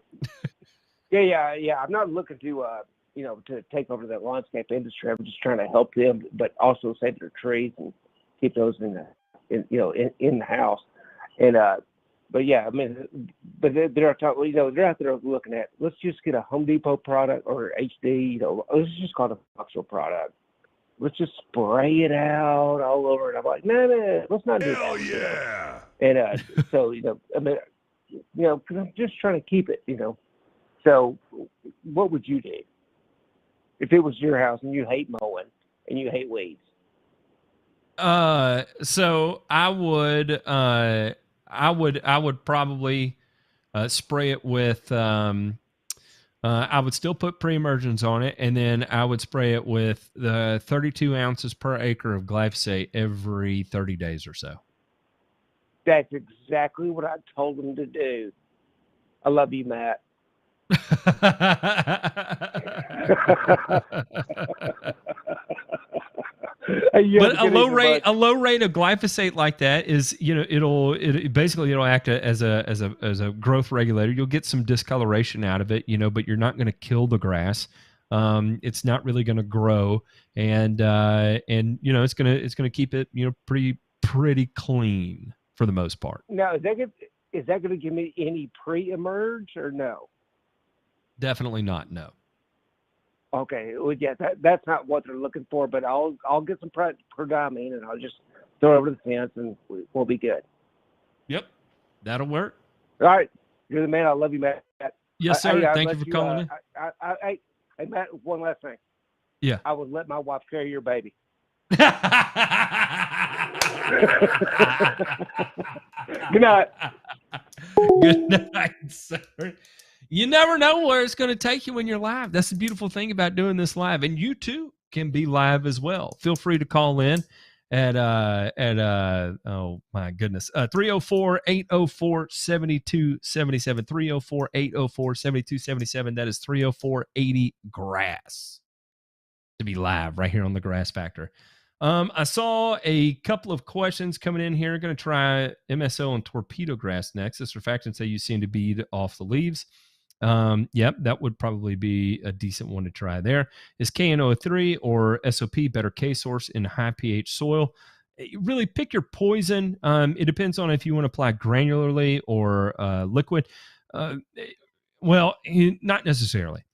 yeah. I'm not looking to take over the landscape industry. I'm just trying to help them, but also save their trees and keep those in the house. And but yeah, I mean, but they're talking, they're out there looking at, let's just get a Home Depot product or HD, let's just call it a functional product. Let's just spray it out all over. And I'm like, no, let's not do that. Hell yeah. And so, I mean, because I'm just trying to keep it, So what would you do if it was your house and you hate mowing and you hate weeds? So I would probably spray it with. I would still put pre-emergence on it, and then I would spray it with the 32 ounces per acre of glyphosate every 30 days or so. That's exactly what I told them to do. I love you, Matt. But a low rate of glyphosate like that is, it'll act as a growth regulator. You'll get some discoloration out of it, but you're not going to kill the grass. It's not really going to grow, and it's going to keep it pretty clean for the most part. Now, is that going to give me any pre-emerge or no? Definitely not. No. Okay, well, yeah, that's not what they're looking for, but I'll get some prodamine and I'll just throw it over the fence and we'll be good. Yep, that'll work. All right, you're the man. I love you, Matt. Yes, sir. Thank you for calling in. Hey, Matt, one last thing. Yeah. I would let my wife carry your baby. Good night. Good night, sir. You never know where it's going to take you when you're live. That's the beautiful thing about doing this live. And you too can be live as well. Feel free to call in at oh my goodness, 304-804-7277, 304-804-7277. That is 304-80 grass to be live right here on the Grass Factor. I saw a couple of questions coming in here. Going to try MSO and torpedo grass next. The surfactants say you seem to bead off the leaves. Yep, that would probably be a decent one to try there. Is KNO3 or SOP better K source in high pH soil? Really pick your poison. It depends on if you want to apply granularly or liquid. Well, not necessarily.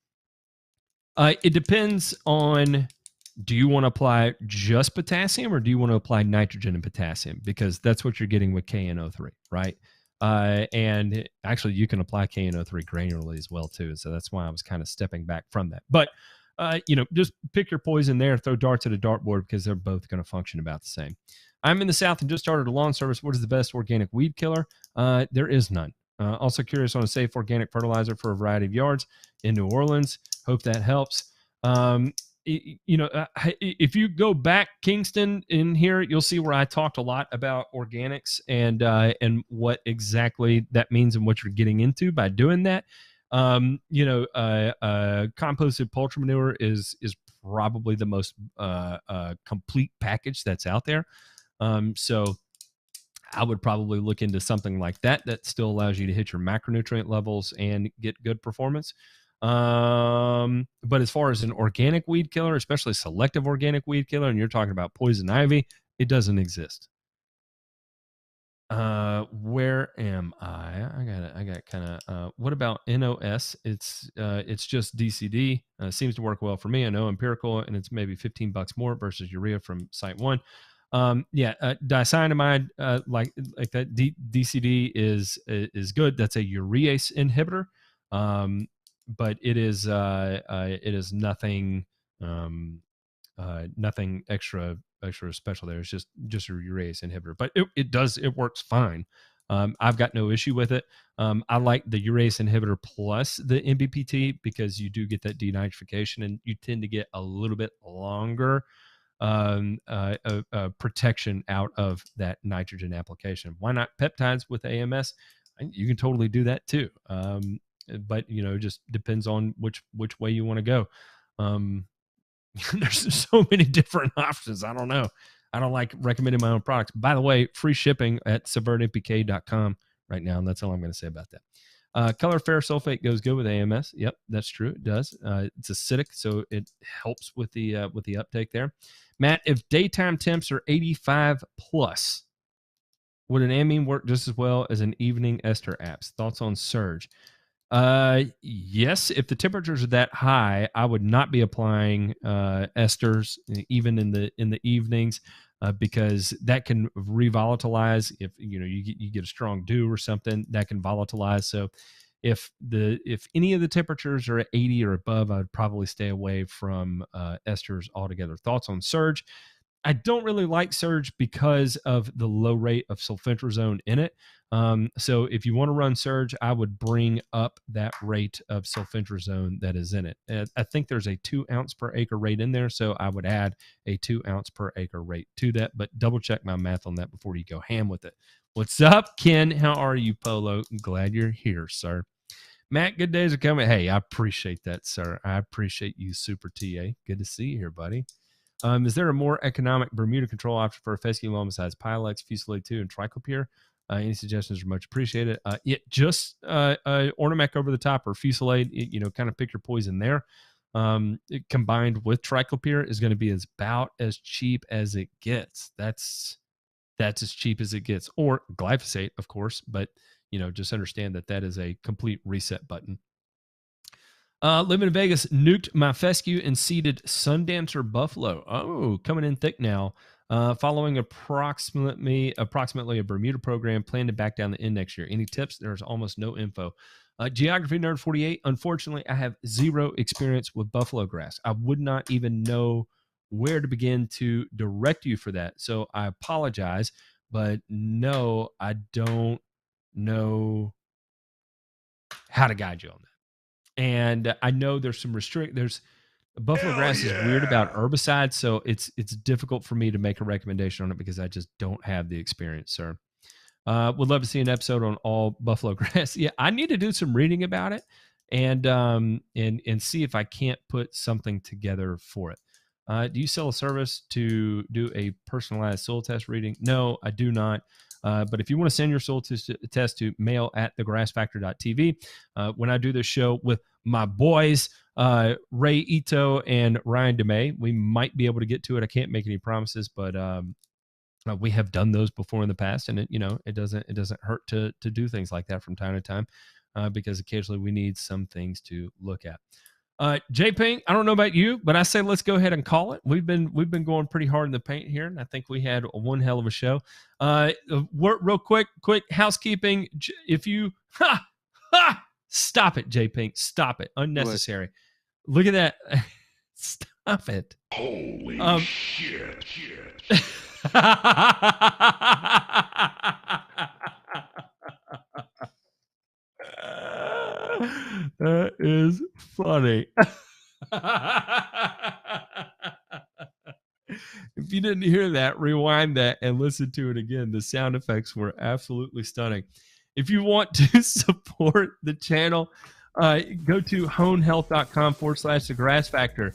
It depends on, do you want to apply just potassium or do you want to apply nitrogen and potassium? Because that's what you're getting with KNO3, right? And actually, you can apply KNO3 granularly as well, too. So that's why I was kind of stepping back from that. But, just pick your poison there, throw darts at a dartboard because they're both going to function about the same. I'm in the South and just started a lawn service. What is the best organic weed killer? There is none. Also curious on a safe organic fertilizer for a variety of yards in New Orleans. Hope that helps. If you go back, Kingston, in here, you'll see where I talked a lot about organics and what exactly that means and what you're getting into by doing that. Composted poultry manure is probably the most complete package that's out there. So I would probably look into something like that still allows you to hit your macronutrient levels and get good performance. But as far as an organic weed killer, especially selective organic weed killer, and you're talking about poison ivy, it doesn't exist. Where am I? I got kind of what about NOS? It's just DCD. Seems to work well for me. I know empirical, and it's maybe $15 more versus urea from Site One. Dicyanamide, like that DCD is good. That's a urease inhibitor, but it is nothing nothing extra special there. It's just a urease inhibitor, but it works fine. I've got no issue with it. I like the urease inhibitor plus the NBPT because you do get that denitrification and you tend to get a little bit longer protection out of that nitrogen application. Why not peptides with AMS? You can totally do that too. But it just depends on which way you want to go. There's so many different options. I don't know. I don't like recommending my own products. By the way, free shipping at subvertnpk.com right now. And that's all I'm going to say about that. Color ferrous sulfate goes good with AMS. Yep, that's true. It does. It's acidic, so it helps with the uptake there. Matt, if daytime temps are 85 plus, would an amine work just as well as an evening ester apps? Thoughts on surge? Yes, if the temperatures are that high, I would not be applying esters even in the evenings because that can revolatilize. If you get a strong dew or something, that can volatilize. So if any of the temperatures are at 80 or above, I would probably stay away from esters altogether. Thoughts on surge? I don't really like surge because of the low rate of sulfentrazone in it. So if you want to run surge, I would bring up that rate of sulfentrazone that is in it. I think there's a 2 ounce per acre rate in there, so I would add a 2 ounce per acre rate to that, but double check my math on that before you go ham with it. What's up, Ken? How are you, Polo? Glad you're here, sir. Matt, good days are coming. Hey, I appreciate that, sir. I appreciate you, Super TA. Good to see you here, buddy. Is there a more economic Bermuda control option for a fescue loam besides Pilex, Fusilade 2, and Triclopyr? Any suggestions are much appreciated. Just Ornamec over the top or Fusilade, kind of pick your poison there. Combined with Triclopyr is going to be about as cheap as it gets. That's as cheap as it gets. Or glyphosate, of course, but just understand that is a complete reset button. Living in Vegas, nuked my fescue and seeded Sundancer buffalo. Oh, coming in thick now. Following approximately a Bermuda program, plan to back down the end next year. Any tips? There's almost no info. Geography Nerd 48. Unfortunately, I have zero experience with buffalo grass. I would not even know where to begin to direct you for that. So I apologize, but no, I don't know how to guide you on that. And I know there's some there's buffalo grass is weird about herbicides, so it's difficult for me to make a recommendation on it because I just don't have the experience, sir. Would love to see an episode on all buffalo grass. Yeah, I need to do some reading about it and see if I can't put something together for it. Do you sell a service to do a personalized soil test reading? No, I do not. But if you want to send your soil test to mail@thegrassfactor.tv, when I do this show with my boys, Ray Ito and Ryan DeMay, we might be able to get to it. I can't make any promises, but we have done those before in the past, and it doesn't hurt to do things like that from time to time because occasionally we need some things to look at. J Pink, I don't know about you, but I say let's go ahead and call it. We've been going pretty hard in the paint here, and I think we had one hell of a show. Real quick housekeeping. If you stop it, J Pink, stop it, unnecessary. What? Look at that. Stop it. Holy shit. That is funny. If you didn't hear that, rewind that and listen to it again. The sound effects were absolutely stunning. If you want to support the channel, Go to honehealth.com/thegrassfactor.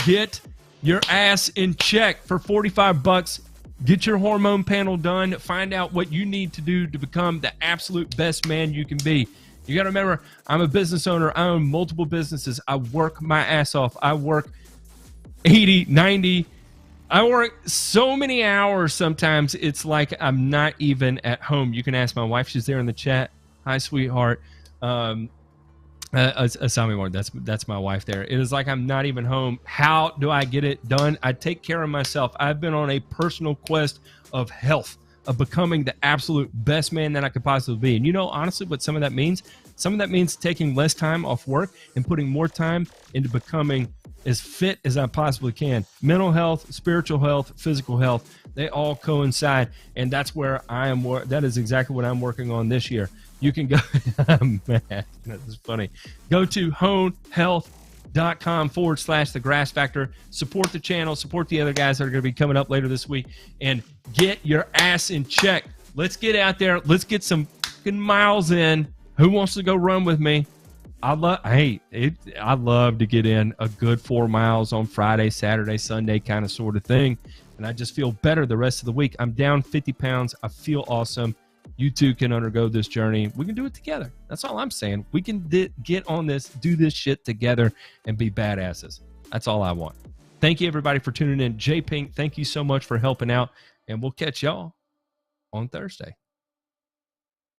Get your ass in check for $45. Get your hormone panel done. Find out what you need to do to become the absolute best man you can be. You got to remember, I'm a business owner. I own multiple businesses. I work my ass off. I work 80, 90. I work so many hours sometimes it's like I'm not even at home. You can ask my wife. She's there in the chat. Hi, sweetheart. Asami Ward, that's my wife there. It is like I'm not even home. How do I get it done? I take care of myself. I've been on a personal quest of health, of becoming the absolute best man that I could possibly be. And you know, honestly, what some of that means? Some of that means taking less time off work and putting more time into becoming as fit as I possibly can. Mental health, spiritual health, physical health, they all coincide. And that's where I am. That is exactly what I'm working on this year. You can go, man, this is funny. Go to honehealth.com/thegrassfactor. Support the channel, support the other guys that are going to be coming up later this week, and get your ass in check. Let's get out there. Let's get some fucking miles in. Who wants to go run with me? I love to get in a good 4 miles on Friday, Saturday, Sunday kind of sort of thing. And I just feel better the rest of the week. I'm down 50 pounds. I feel awesome. You too can undergo this journey. We can do it together. That's all I'm saying. We can get on this, do this shit together, and be badasses. That's all I want. Thank you, everybody, for tuning in. J Pink, thank you so much for helping out. And we'll catch y'all on Thursday.